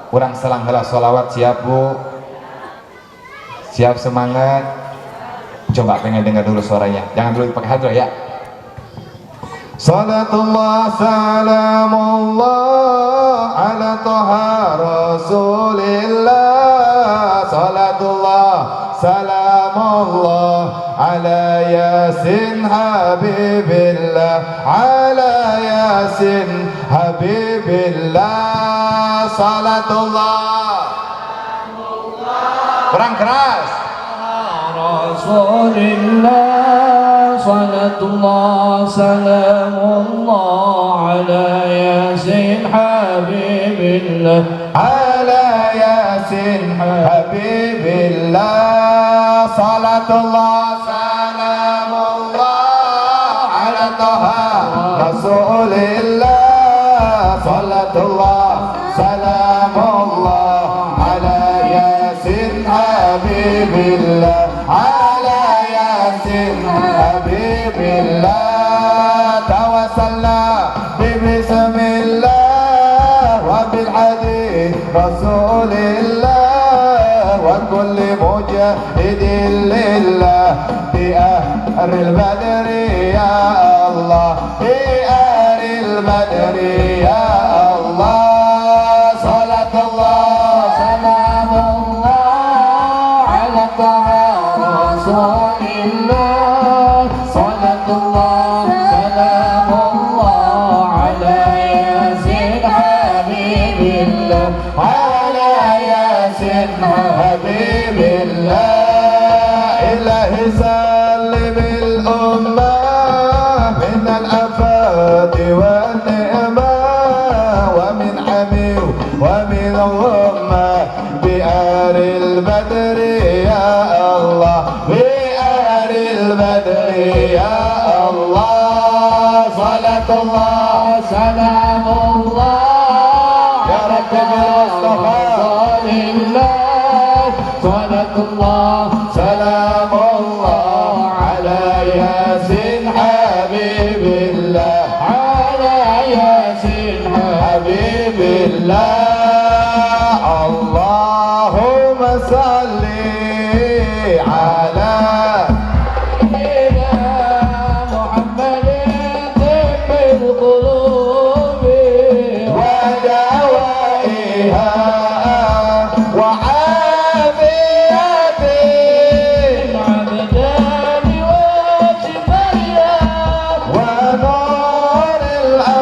kurang selang heula sholawat. Siap bu? Siap, semangat. Coba pengen dengar dulu suaranya, jangan dulu pakai hadroh ya. Salatullah salamullah ala toha rasulillah. Salatullah salamullah ala yasin habibillah, ala yasin habibillah. Salatullah, kurang keras. Rasulillah, salatullah salamullah ala yasin habibillah, ala yasin habibillah. Salatullah salamullah ala toha rasulillah. Salatullah salamullah ala yasin habibillah, ala yasin habibillah. Tawassalna bismillah wa bil hadith rasulillah wa kulli mujahidin lillah bi ahril badri ya Allah, bi ahril badri ya Allah. Salatullah salamullah ala taha rasulillah. Salatullah salamullah ala yasin habibillah, ala yasin habibillah. Ilahi salimil ummah min al-afati wa ni'mah wa min hamil wa min al-ghammah bi aril badri ya Allah, bi aril badri ya Allah. Salatullah salamullah ya Rabbi Mustafa. Salatullah salamullah ala yasin habibillah, ala yasin habibillah.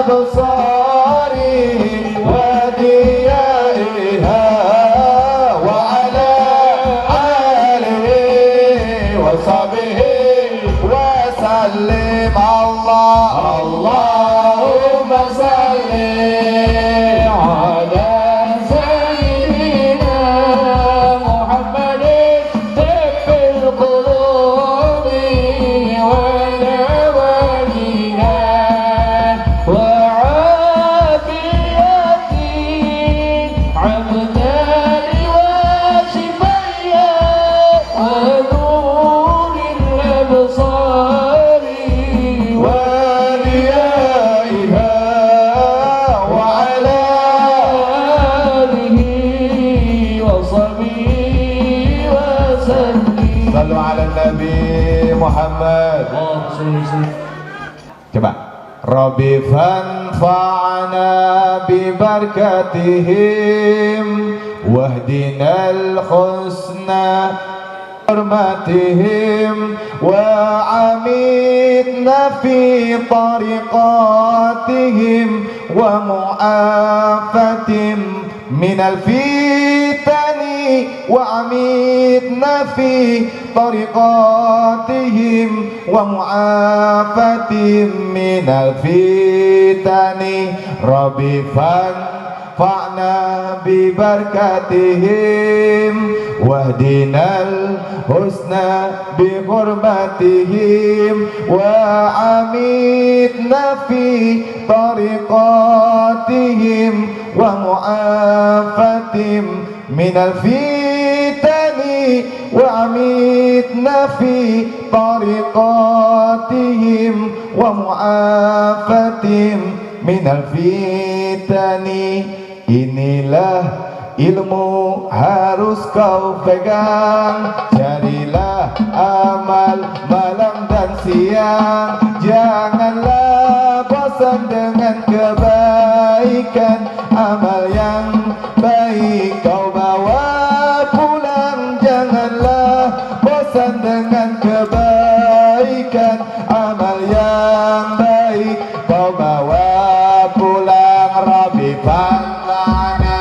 الأبصار وديائها وعلى آله وصحبه وسلم اللهم صل على سيدنا محمد طب القلوب ونوالها وعافية عبدان وشفيا ونور الأبصار وليائها وعلى آله وصحبه وسلم. صلوا على النبي محمد. Coba. Rabbi fanfa'na bibarakatihim wahdinal husna hurmatihim wa amitna fi tariqatihim wa mu'afatim minal fitani wa amitna fi tariqatihim wa mu'afatim minal fitani rabbi fa'na bibarakatihim wahdinal husna bi hurmatihim wa amitna fi tariqatihim wa mu'afatim minal fitani wa amitna fi tariqatihim wa mu'afatim minal fitani. Inilah ilmu harus kau pegang, carilah amal malam dan siang, janganlah bosan dengan kebaikan, amal yang baik kau bawa pulang, janganlah bosan dengan kebaikan, amal yang baik kau bawa pulang. Rabbi fanfa'na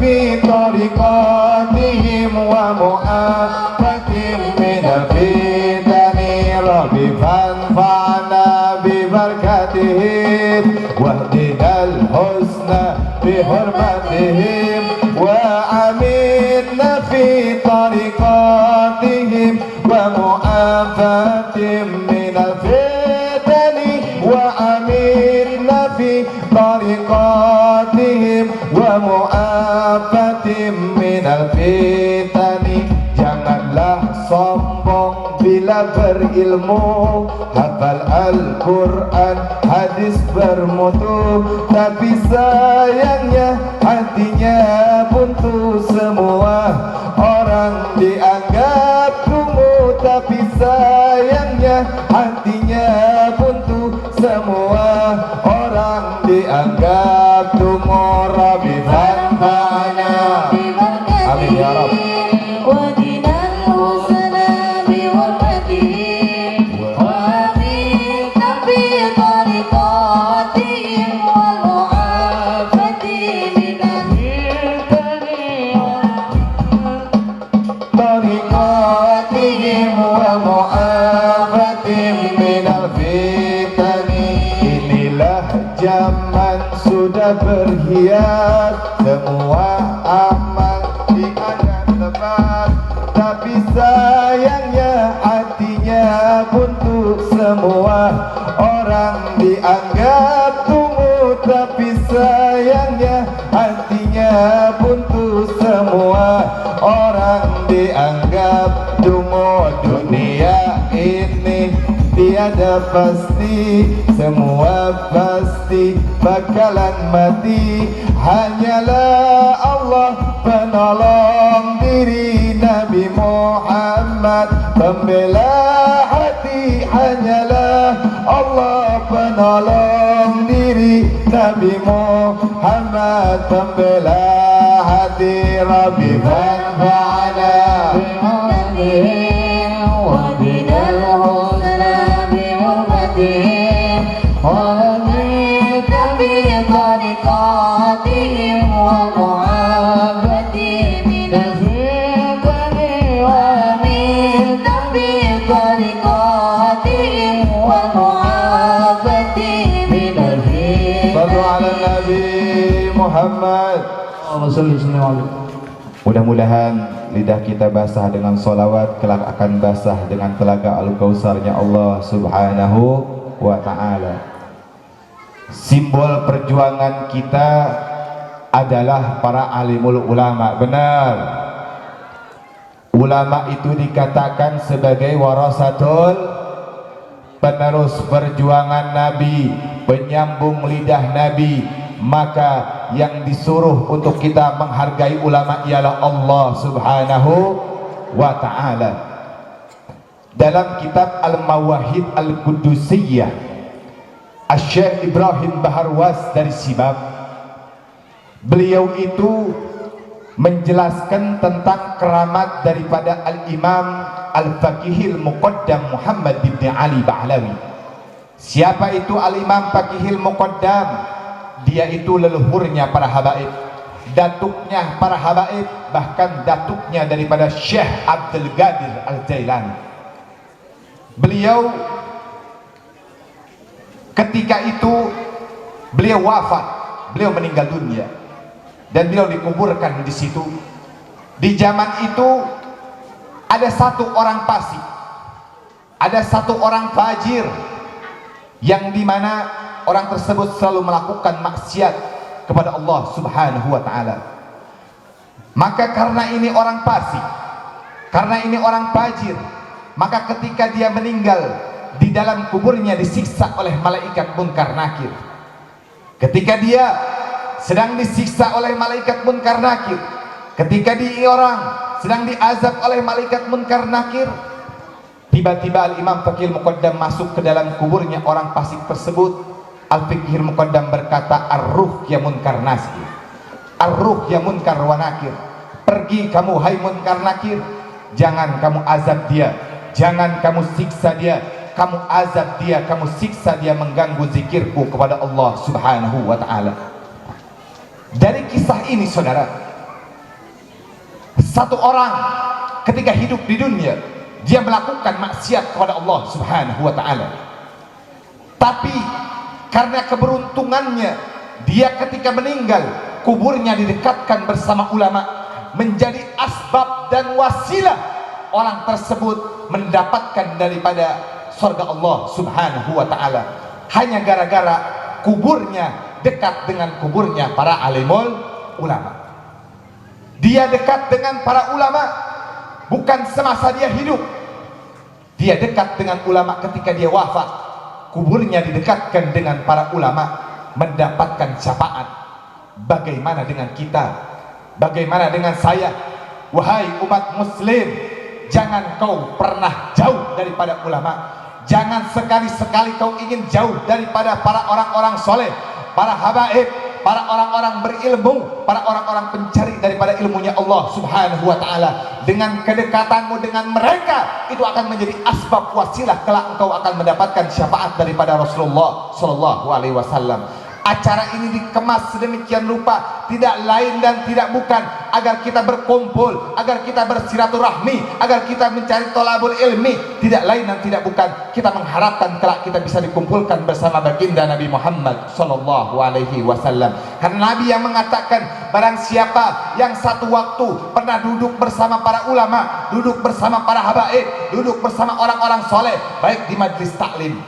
في طريقاتهم ومؤافتهم من الفتن ربي فانفعنا ببركاتهم واهدنا الحسنى بحرمتهم وعمدنا في طريقاتهم ومؤافتهم من الفتن وعمدنا في طريقاتهم ومؤafatim minal fitani. Janganlah sombong bila berilmu, hafal Al-Quran, hadis bermutu, tapi sayangnya hatinya buntu. Semua orang dianggap dungu, tapi sayangnya hatinya buntu. Semua orang dianggap dungu. Rabbi fanfa'na, amin ya Rabb. Zaman sudah berhias, semua amal dianggap tepat, tapi sayangnya hatinya buntu. Semua orang dianggap tunggu, tapi sayangnya hatinya buntu. Semua orang dianggap dungu. Dunia ini tiada pasti, semua pasti bakalan mati. Hanyalah Allah penolong diri, Nabi Muhammad pembela hati. Hanyalah Allah penolong Nabi Muhammad pembela hati Rabbi فانفعنا بمرده وبنا الحسنى بحرمته ورضيت بطريقاتهم ومعافتي من الفتن ومنت بطريقاتهم ومعافتي من الفتن. Sallu ala Nabi Muhammad. اللهم صل وسلم عليه. Mudah-mudahan lidah kita basah dengan solawat, kelak akan basah dengan telaga Al-Kautsarnya Allah Subhanahu wa ta'ala. Simbol perjuangan kita adalah para alimul ulama. Benar, ulama itu dikatakan sebagai warasatul, penerus perjuangan Nabi, penyambung lidah Nabi. Maka yang disuruh untuk kita menghargai ulama ialah Allah Subhanahu wa ta'ala. Dalam kitab Al-Mawahid Al-Qudusiyah, Syekh Ibrahim Baharwas dari Sibab, beliau itu menjelaskan tentang keramat daripada Al-Imam Al-Faqihil Muqaddam Muhammad bin Ali Ba'lawi. Siapa itu Al-Imam Faqihil Muqaddam? Dia itu leluhurnya para habaib, datuknya para habaib, bahkan datuknya daripada Syekh Abdul Qadir Al-Jailani. Beliau ketika itu beliau wafat, beliau meninggal dunia dan beliau dikuburkan di situ. Di zaman itu ada satu orang fasik, ada satu orang fajir, yang dimana orang tersebut selalu melakukan maksiat kepada Allah Subhanahu wa ta'ala. Maka karena ini orang fasik, karena ini orang fajir, maka ketika dia meninggal, di dalam kuburnya disiksa oleh malaikat Munkar Nakir. Ketika dia sedang disiksa oleh malaikat Munkar Nakir, ketika dia orang sedang diazab oleh malaikat Munkar Nakir, tiba-tiba Al-Imam Faqihil Muqaddam masuk ke dalam kuburnya orang fasik tersebut. Al-Faqihil Muqaddam berkata, "Ar-ruh ya Munkar Nakir, ar-ruh ya Munkar wa Nakir, pergi kamu hai Munkar Nakir, jangan kamu azab dia, jangan kamu siksa dia, kamu azab dia, kamu siksa dia mengganggu zikirku kepada Allah Subhanahu wa ta'ala." Dari kisah ini saudara, satu orang ketika hidup di dunia dia melakukan maksiat kepada Allah Subhanahu wa ta'ala, tapi karena keberuntungannya dia ketika meninggal kuburnya didekatkan bersama ulama, menjadi asbab dan wasilah orang tersebut mendapatkan daripada surga Allah Subhanahu wa ta'ala, hanya gara-gara kuburnya dekat dengan kuburnya para alimul ulama. Dia dekat dengan para ulama bukan semasa dia hidup, dia dekat dengan ulama ketika dia wafat. Kuburnya didekatkan dengan para ulama, mendapatkan syafaat. Bagaimana dengan kita? Bagaimana dengan saya? Wahai umat muslim, jangan kau pernah jauh daripada ulama. Jangan sekali-sekali kau ingin jauh daripada para orang-orang soleh, para habaib, para orang-orang berilmu, para orang-orang pencari daripada ilmunya Allah Subhanahu wa ta'ala. Dengan kedekatanmu dengan mereka, itu akan menjadi asbab wasilah kelak engkau akan mendapatkan syafaat daripada Rasulullah Sallallahu Alaihi Wasallam. Acara ini dikemas sedemikian rupa, tidak lain dan tidak bukan agar kita berkumpul, agar kita bersiraturahmi, agar kita mencari tolabul ilmi. Tidak lain dan tidak bukan kita mengharapkan kelak kita bisa dikumpulkan bersama baginda Nabi Muhammad Sallallahu Alaihi Wasallam. Karena Nabi yang mengatakan, barang siapa yang satu waktu pernah duduk bersama para ulama, duduk bersama para habaib, duduk bersama orang-orang soleh, baik di majlis taklim,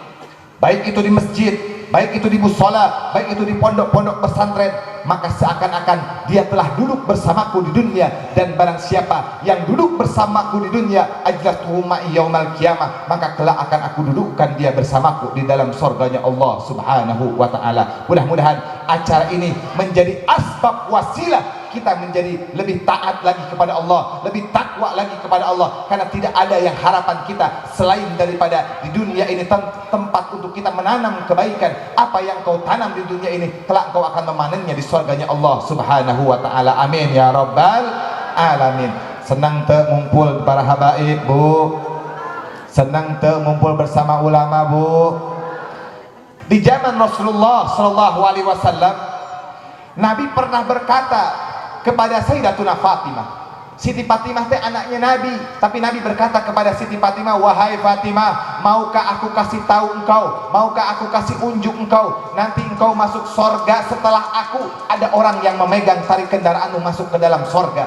baik itu di masjid, baik itu di musola, baik itu di pondok-pondok pesantren, maka seakan-akan dia telah duduk bersamaku di dunia, dan barang siapa yang duduk bersamaku di dunia ajlatuhu ma'i yaumal qiyamah, maka kelak akan aku dudukkan dia bersamaku di dalam surganya Allah Subhanahu wa taala. Mudah-mudahan acara ini menjadi asbab wasilah kita menjadi lebih taat lagi kepada Allah, lebih takwa lagi kepada Allah, karena tidak ada yang harapan kita selain daripada di dunia ini tempat untuk kita menanam kebaikan. Apa yang kau tanam di dunia ini kelak kau akan memanennya di surganya Allah Subhanahu wa taala. Amin ya rabbal alamin. Senang teu ngumpul para habaib, Bu? Senang teu ngumpul bersama ulama, Bu? Di zaman Rasulullah sallallahu alaihi wasallam, Nabi pernah berkata kepada Sayyidatuna Fatimah. Siti Fatimah teh anaknya Nabi, tapi Nabi berkata kepada Siti Fatimah, wahai Fatimah, maukah aku kasih tahu engkau, maukah aku kasih unjuk engkau, nanti engkau masuk sorga setelah aku ada orang yang memegang tali kendaraanmu masuk ke dalam sorga.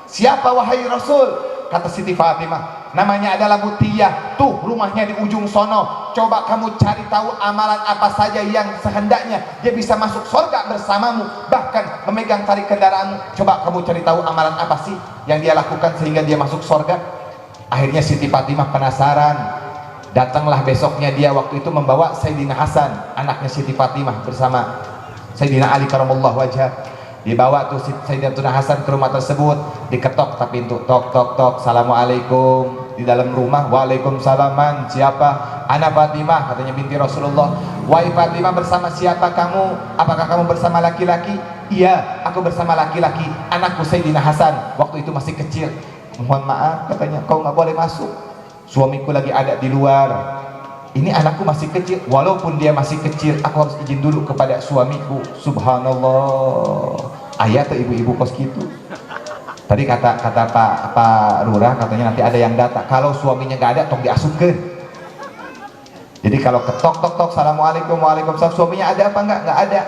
Siapa wahai Rasul? Kata Siti Fatimah, namanya adalah Mutiyah, tuh rumahnya di ujung sono. Coba kamu cari tahu amalan apa saja yang sehendaknya dia bisa masuk surga bersamamu, bahkan memegang tali kendaraanmu. Coba kamu cari tahu amalan apa sih yang dia lakukan sehingga dia masuk surga. Akhirnya Siti Fatimah penasaran. Datanglah besoknya dia, waktu itu membawa Sayyidina Hasan, anaknya Siti Fatimah, bersama Sayyidina Ali karamallahu wajhah. Dibawa tuh Sayyidatuna Hasan ke rumah tersebut, diketok tapi pintu, tok tok tok, assalamualaikum. Di dalam rumah, waalaikumsalam. Siapa? Ana Fatimah, katanya binti Rasulullah. Wahai Fatimah, bersama siapa kamu? Apakah kamu bersama laki-laki? Iya, aku bersama laki-laki, anakku Sayyidina Hasan, waktu itu masih kecil. Mohon maaf, katanya, kau nggak boleh masuk, suamiku lagi ada di luar. Ini anakku masih kecil, walaupun dia masih kecil, aku harus izin dulu kepada suamiku. Subhanallah. Ayat tuh ibu-ibu kos gitu. Tadi kata Pak Lurah, katanya nanti ada yang datang. Kalau suaminya nggak ada, tong diasupkeun. Jadi kalau ketok tok tok, assalamualaikum, waalaikumsalam, suaminya ada apa enggak? Nggak ada.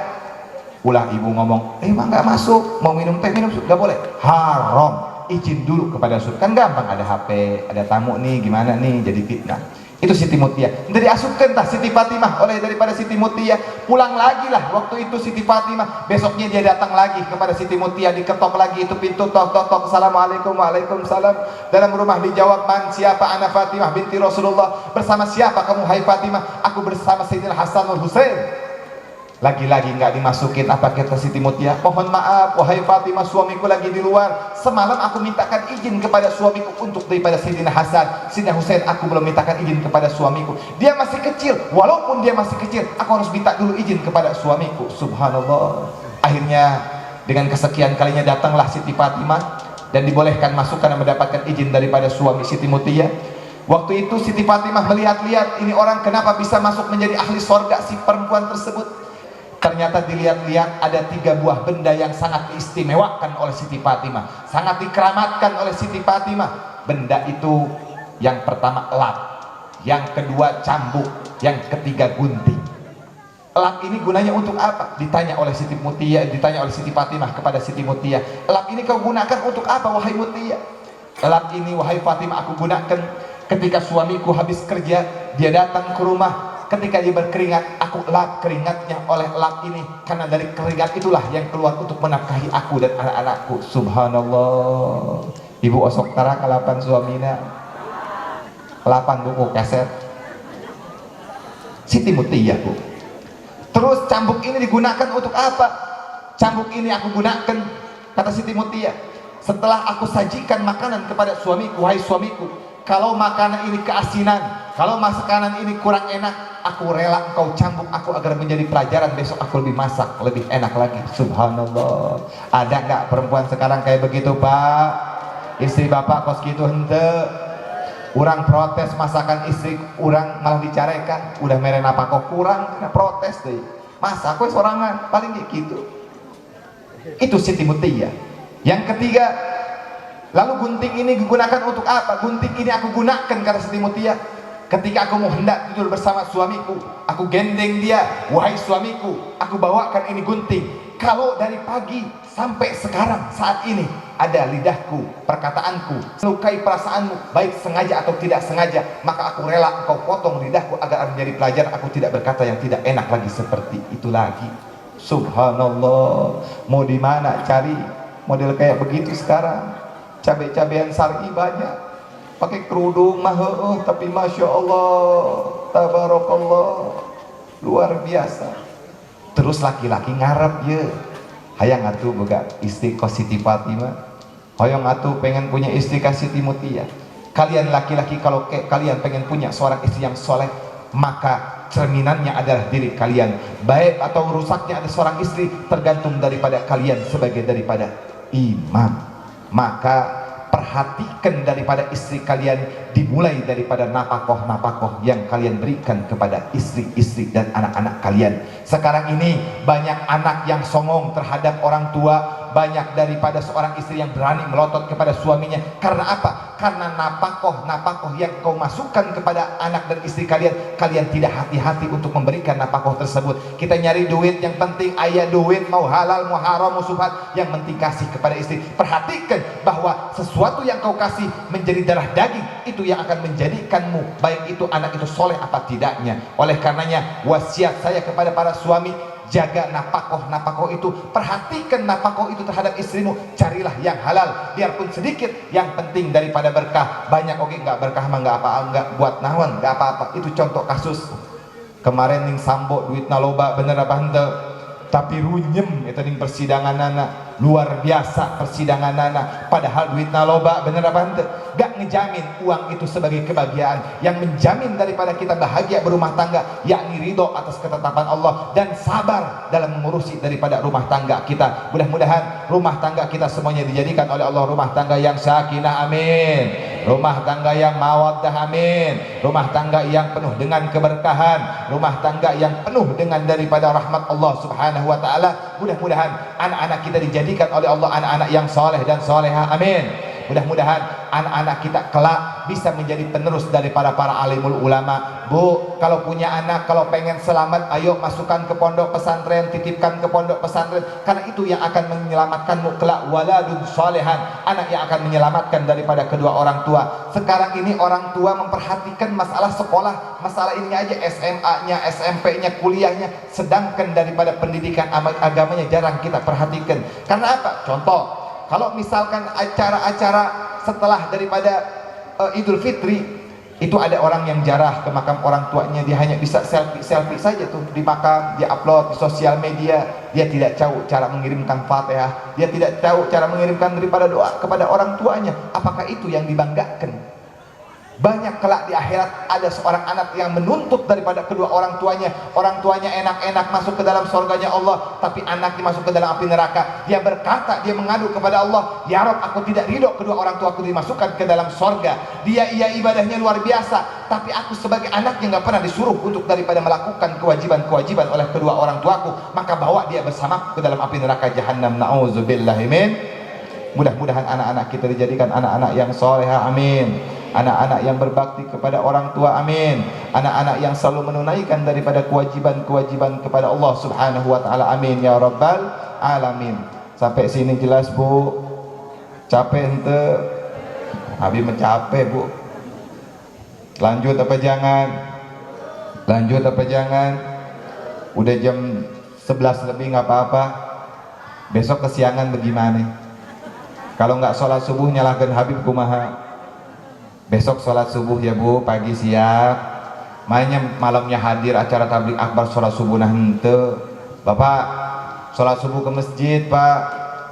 Ulah ibu ngomong, emang nggak masuk, mau minum teh minum, nggak boleh. Haram. Izin dulu kepada suami. Kan gampang, ada HP, ada tamu nih, gimana nih, jadi fitnah. Itu Siti Mutiyah. Dari asupkan tah Siti Fatimah oleh daripada Siti Mutiyah. Pulang lagi lah waktu itu Siti Fatimah. Besoknya dia datang lagi kepada Siti Mutiyah, diketok lagi itu pintu, tok tok tok, assalamualaikum, waalaikumsalam. Dalam rumah dijawab, man, siapa? Ana Fatimah binti Rasulullah. Bersama siapa kamu hai Fatimah? Aku bersama Sayyidina Hasan wal Husain. Lagi-lagi nggak dimasukin. Apa kata Siti Mutiyah? Mohon maaf wahai Fatimah, suamiku lagi di luar. Semalam aku mintakan izin kepada suamiku untuk daripada Sayyidina Hasan, Sayyidina Husain, aku belum mintakan izin kepada suamiku. Dia masih kecil, walaupun dia masih kecil, aku harus minta dulu izin kepada suamiku. Subhanallah. Akhirnya dengan kesekian kalinya datanglah Siti Fatimah dan dibolehkan masuk karena mendapatkan izin daripada suami Siti Mutiyah. Waktu itu Siti Fatimah melihat-lihat, ini orang kenapa bisa masuk menjadi ahli sorga si perempuan tersebut. Ternyata dilihat-lihat ada 3 buah benda yang sangat diistimewakan oleh Siti Fatimah, sangat dikeramatkan oleh Siti Fatimah. Benda itu yang pertama elat, yang kedua cambuk, yang ketiga gunting. Elat ini gunanya untuk apa? Ditanya oleh Siti Mutiyah, ditanya oleh Siti Fatimah kepada Siti Mutiyah, elat ini kau gunakan untuk apa wahai Mutiyah? Elat ini wahai Fatimah aku gunakan ketika suamiku habis kerja, dia datang ke rumah. Ketika dia berkeringat, aku lap keringatnya oleh lap ini, karena dari keringat itulah yang keluar untuk menafkahi aku dan anak-anakku. Subhanallah. Ibu osok tara kalapan suamina 8 buku kaset Siti Mutiyah, Bu. Terus cambuk ini digunakan untuk apa? Cambuk ini aku gunakan, kata Siti Mutiyah, setelah aku sajikan makanan kepada suamiku. Wahai suamiku, kalau makanan ini keasinan, kalau makanan ini kurang enak, aku rela engkau cambuk aku agar menjadi pelajaran, besok aku lebih masak lebih enak lagi. Subhanallah. Ada nggak perempuan sekarang kayak begitu, Pak? Istri bapak kos gitu hente. Orang protes masakan istri orang malah dicarekan. Udah mere apa kok kurang, kena protes deh. Masa aku sorangan paling kayak gitu. Itu Siti Mutiyah. Yang ketiga, lalu gunting ini digunakan untuk apa? Gunting ini aku gunakan, kata Siti Mutiyah, ketika aku mau hendak tidur bersama suamiku, aku gendeng dia, wahai suamiku, aku bawakan ini gunting. Kalau dari pagi sampai sekarang saat ini ada lidahku, perkataanku melukai perasaanmu, baik sengaja atau tidak sengaja, maka aku rela engkau potong lidahku agar menjadi pelajaran, aku tidak berkata yang tidak enak lagi seperti itu lagi. Subhanallah, mau di mana cari model kayak begitu sekarang? Cabe-cabean syar'i banyak, pakai kerudung mah tapi masya Allah, tabarakallah, luar biasa. Terus laki-laki ngarep ya, hayang atuh boga istri ka Siti Fatimah, hayang atuh pengen punya istri ka Siti Mutia. Kalian laki-laki kalau kalian pengen punya seorang istri yang soleh, maka cerminannya adalah diri kalian. Baik atau rusaknya ada seorang istri tergantung daripada kalian sebagai daripada imam. Maka perhatikan daripada istri kalian, dimulai daripada napakoh yang kalian berikan kepada istri-istri dan anak-anak kalian. Sekarang ini banyak anak yang songong terhadap orang tua, banyak daripada seorang istri yang berani melotot kepada suaminya. Karena apa? Karena napakoh yang kau masukkan kepada anak dan istri kalian, kalian tidak hati-hati untuk memberikan napakoh tersebut. Kita nyari duit, yang penting ayah duit, mau halal mau haram mau subhat, yang penting kasih kepada istri. Perhatikan bahwa sesuatu yang kau kasih menjadi darah daging, itu yang akan menjadikanmu, baik itu anak itu soleh apa tidaknya. Oleh karenanya wasiat saya kepada para suami, jaga napakoh itu, perhatikan napakoh itu terhadap istrimu, carilah yang halal, biarpun sedikit, yang penting daripada berkah. Banyak oke nggak berkah mah nggak apa-apa, nggak buat naon nggak apa-apa. Itu contoh kasus kemarin ning Sambo duitna loba bener apa henteu, tapi runyem itu ning persidangan anak, luar biasa persidangan anak, padahal duitna loba bener apa henteu. Gak ngejamin uang itu sebagai kebahagiaan. Yang menjamin daripada kita bahagia berumah tangga, yakni ridho atas ketetapan Allah dan sabar dalam mengurusi daripada rumah tangga kita. Mudah-mudahan rumah tangga kita semuanya dijadikan oleh Allah rumah tangga yang sakinah, amin. Rumah tangga yang mawaddah, amin. Rumah tangga yang penuh dengan keberkahan, rumah tangga yang penuh dengan daripada rahmat Allah subhanahu wa ta'ala. Mudah-mudahan anak-anak kita dijadikan oleh Allah anak-anak yang soleh dan soleha, amin. Mudah-mudahan anak-anak kita kelak bisa menjadi penerus daripada para alimul ulama. Bu, kalau punya anak, kalau pengen selamat, ayo masukkan ke pondok pesantren, titipkan ke pondok pesantren, karena itu yang akan menyelamatkanmu kelak. Waladun solehan, anak yang akan menyelamatkan daripada kedua orang tua. Sekarang ini orang tua memperhatikan masalah sekolah, masalah ini aja, SMA-nya, SMP-nya, kuliahnya, sedangkan daripada pendidikan agamanya jarang kita perhatikan. Karena apa? Contoh, kalau misalkan acara-acara setelah daripada Idul Fitri, itu ada orang yang jarah ke makam orang tuanya, dia hanya bisa selfie saja tuh di makam, dia upload di sosial media, dia tidak tahu cara mengirimkan Fatihah, dia tidak tahu cara mengirimkan daripada doa kepada orang tuanya. Apakah itu yang dibanggakan? Banyak kelak di akhirat ada seorang anak yang menuntut daripada kedua orang tuanya enak-enak masuk ke dalam surganya Allah, tapi anaknya masuk ke dalam api neraka. Dia berkata, dia mengadu kepada Allah, ya Rabb, aku tidak ridho kedua orang tuaku dimasukkan ke dalam surga. Dia ibadahnya luar biasa, tapi aku sebagai anaknya nggak pernah disuruh untuk daripada melakukan kewajiban-kewajiban oleh kedua orang tuaku, maka bawa dia bersama ke dalam api neraka jahanam. Na'udzubillahi min. Mudah-mudahan anak-anak kita dijadikan anak-anak yang soleha, amin. Anak-anak yang berbakti kepada orang tua, amin. Anak-anak yang selalu menunaikan daripada kewajiban-kewajiban kepada Allah subhanahu wa ta'ala, amin ya rabbal alamin. Sampai sini jelas bu? Capek ente? Habis mencapai bu. Lanjut apa jangan? Lanjut apa jangan? Udah jam 11 lebih nggak apa-apa. Besok kesiangan bagaimana? Kalau nggak sholat subuh nyalahkan Habib kumaha. Besok sholat subuh ya bu, pagi siap. Mainnya malamnya hadir acara tablik akbar sholat subuh nah hente. Bapak sholat subuh ke masjid pak.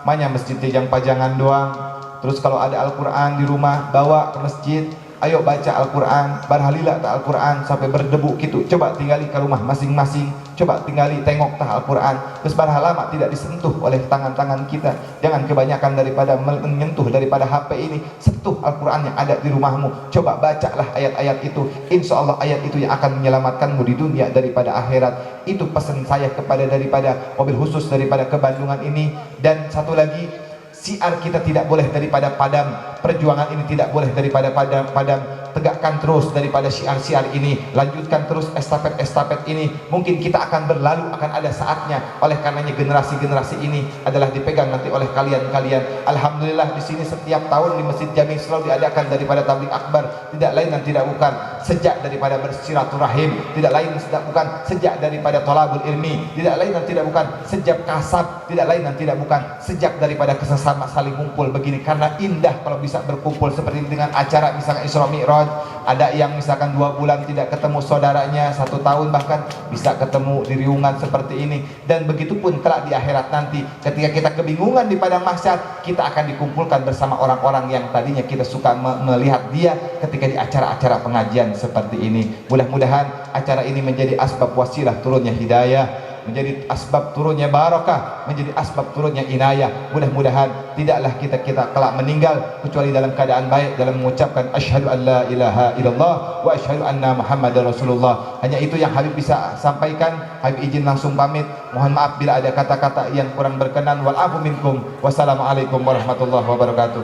Mainnya masjid yang pajangan doang. Terus kalau ada Al-Quran di rumah bawa ke masjid. Ayo baca Al-Quran, barhalila tak Al-Quran sampai berdebu gitu. Coba tinggali ke rumah masing-masing, coba tinggali tengok tah Al-Quran. Terus barhalama tidak disentuh oleh tangan-tangan kita. Jangan kebanyakan daripada menyentuh daripada HP ini. Sentuh Al-Quran yang ada di rumahmu. Coba bacalah ayat-ayat itu. Insya Allah ayat itu yang akan menyelamatkanmu di dunia daripada akhirat. Itu pesan saya kepada daripada mobil khusus daripada Kebandungan ini. Dan satu lagi, siar kita tidak boleh daripada padam, perjuangan ini tidak boleh daripada padam. tegakkan terus daripada syiar-syiar ini, lanjutkan terus estafet-estafet ini. Mungkin kita akan berlalu, akan ada saatnya. Oleh karenanya generasi-generasi ini adalah dipegang nanti oleh kalian-kalian. Alhamdulillah di sini setiap tahun di Masjid Jami selalu diadakan daripada tabligh akbar, tidak lain dan tidak bukan sejak daripada bersilaturahim, tidak lain dan tidak bukan sejak daripada thalabul ilmi, tidak lain dan tidak bukan sejak kasab, tidak lain dan tidak bukan sejak daripada kesesama saling kumpul begini. Karena indah kalau bisa berkumpul seperti ini dengan acara misalkan Isra Mi'raj. Ada yang misalkan 2 bulan tidak ketemu saudaranya, 1 tahun bahkan bisa ketemu di riungan seperti ini. Dan begitu pun kelak di akhirat nanti ketika kita kebingungan di padang mahsyar, kita akan dikumpulkan bersama orang-orang yang tadinya kita suka melihat dia ketika di acara-acara pengajian seperti ini. Mudah-mudahan acara ini menjadi asbab wasilah turunnya hidayah, menjadi asbab turunnya barakah, menjadi asbab turunnya inayah. Mudah-mudahan tidaklah kita kelak meninggal kecuali dalam keadaan baik, dalam mengucapkan asyhadu an la ilaha illallah wa asyhadu anna muhammadar rasulullah. Hanya itu yang Habib bisa sampaikan. Habib izin langsung pamit. Mohon maaf bila ada kata-kata yang kurang berkenan. Wal afu minkum. Wassalamualaikum warahmatullahi wabarakatuh.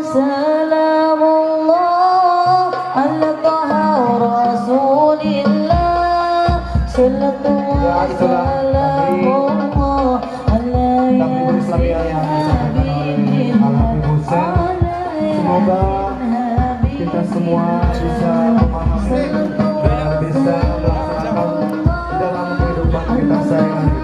Salamullah ala taha rasulillah, salatullah salamullah ala Tabligh Islamiyah yang disampaikan oleh Al-Habib Hussein. Semoga kita semua bisa memahami dan bisa melaksanakan di dalam kehidupan kita sehari-hari.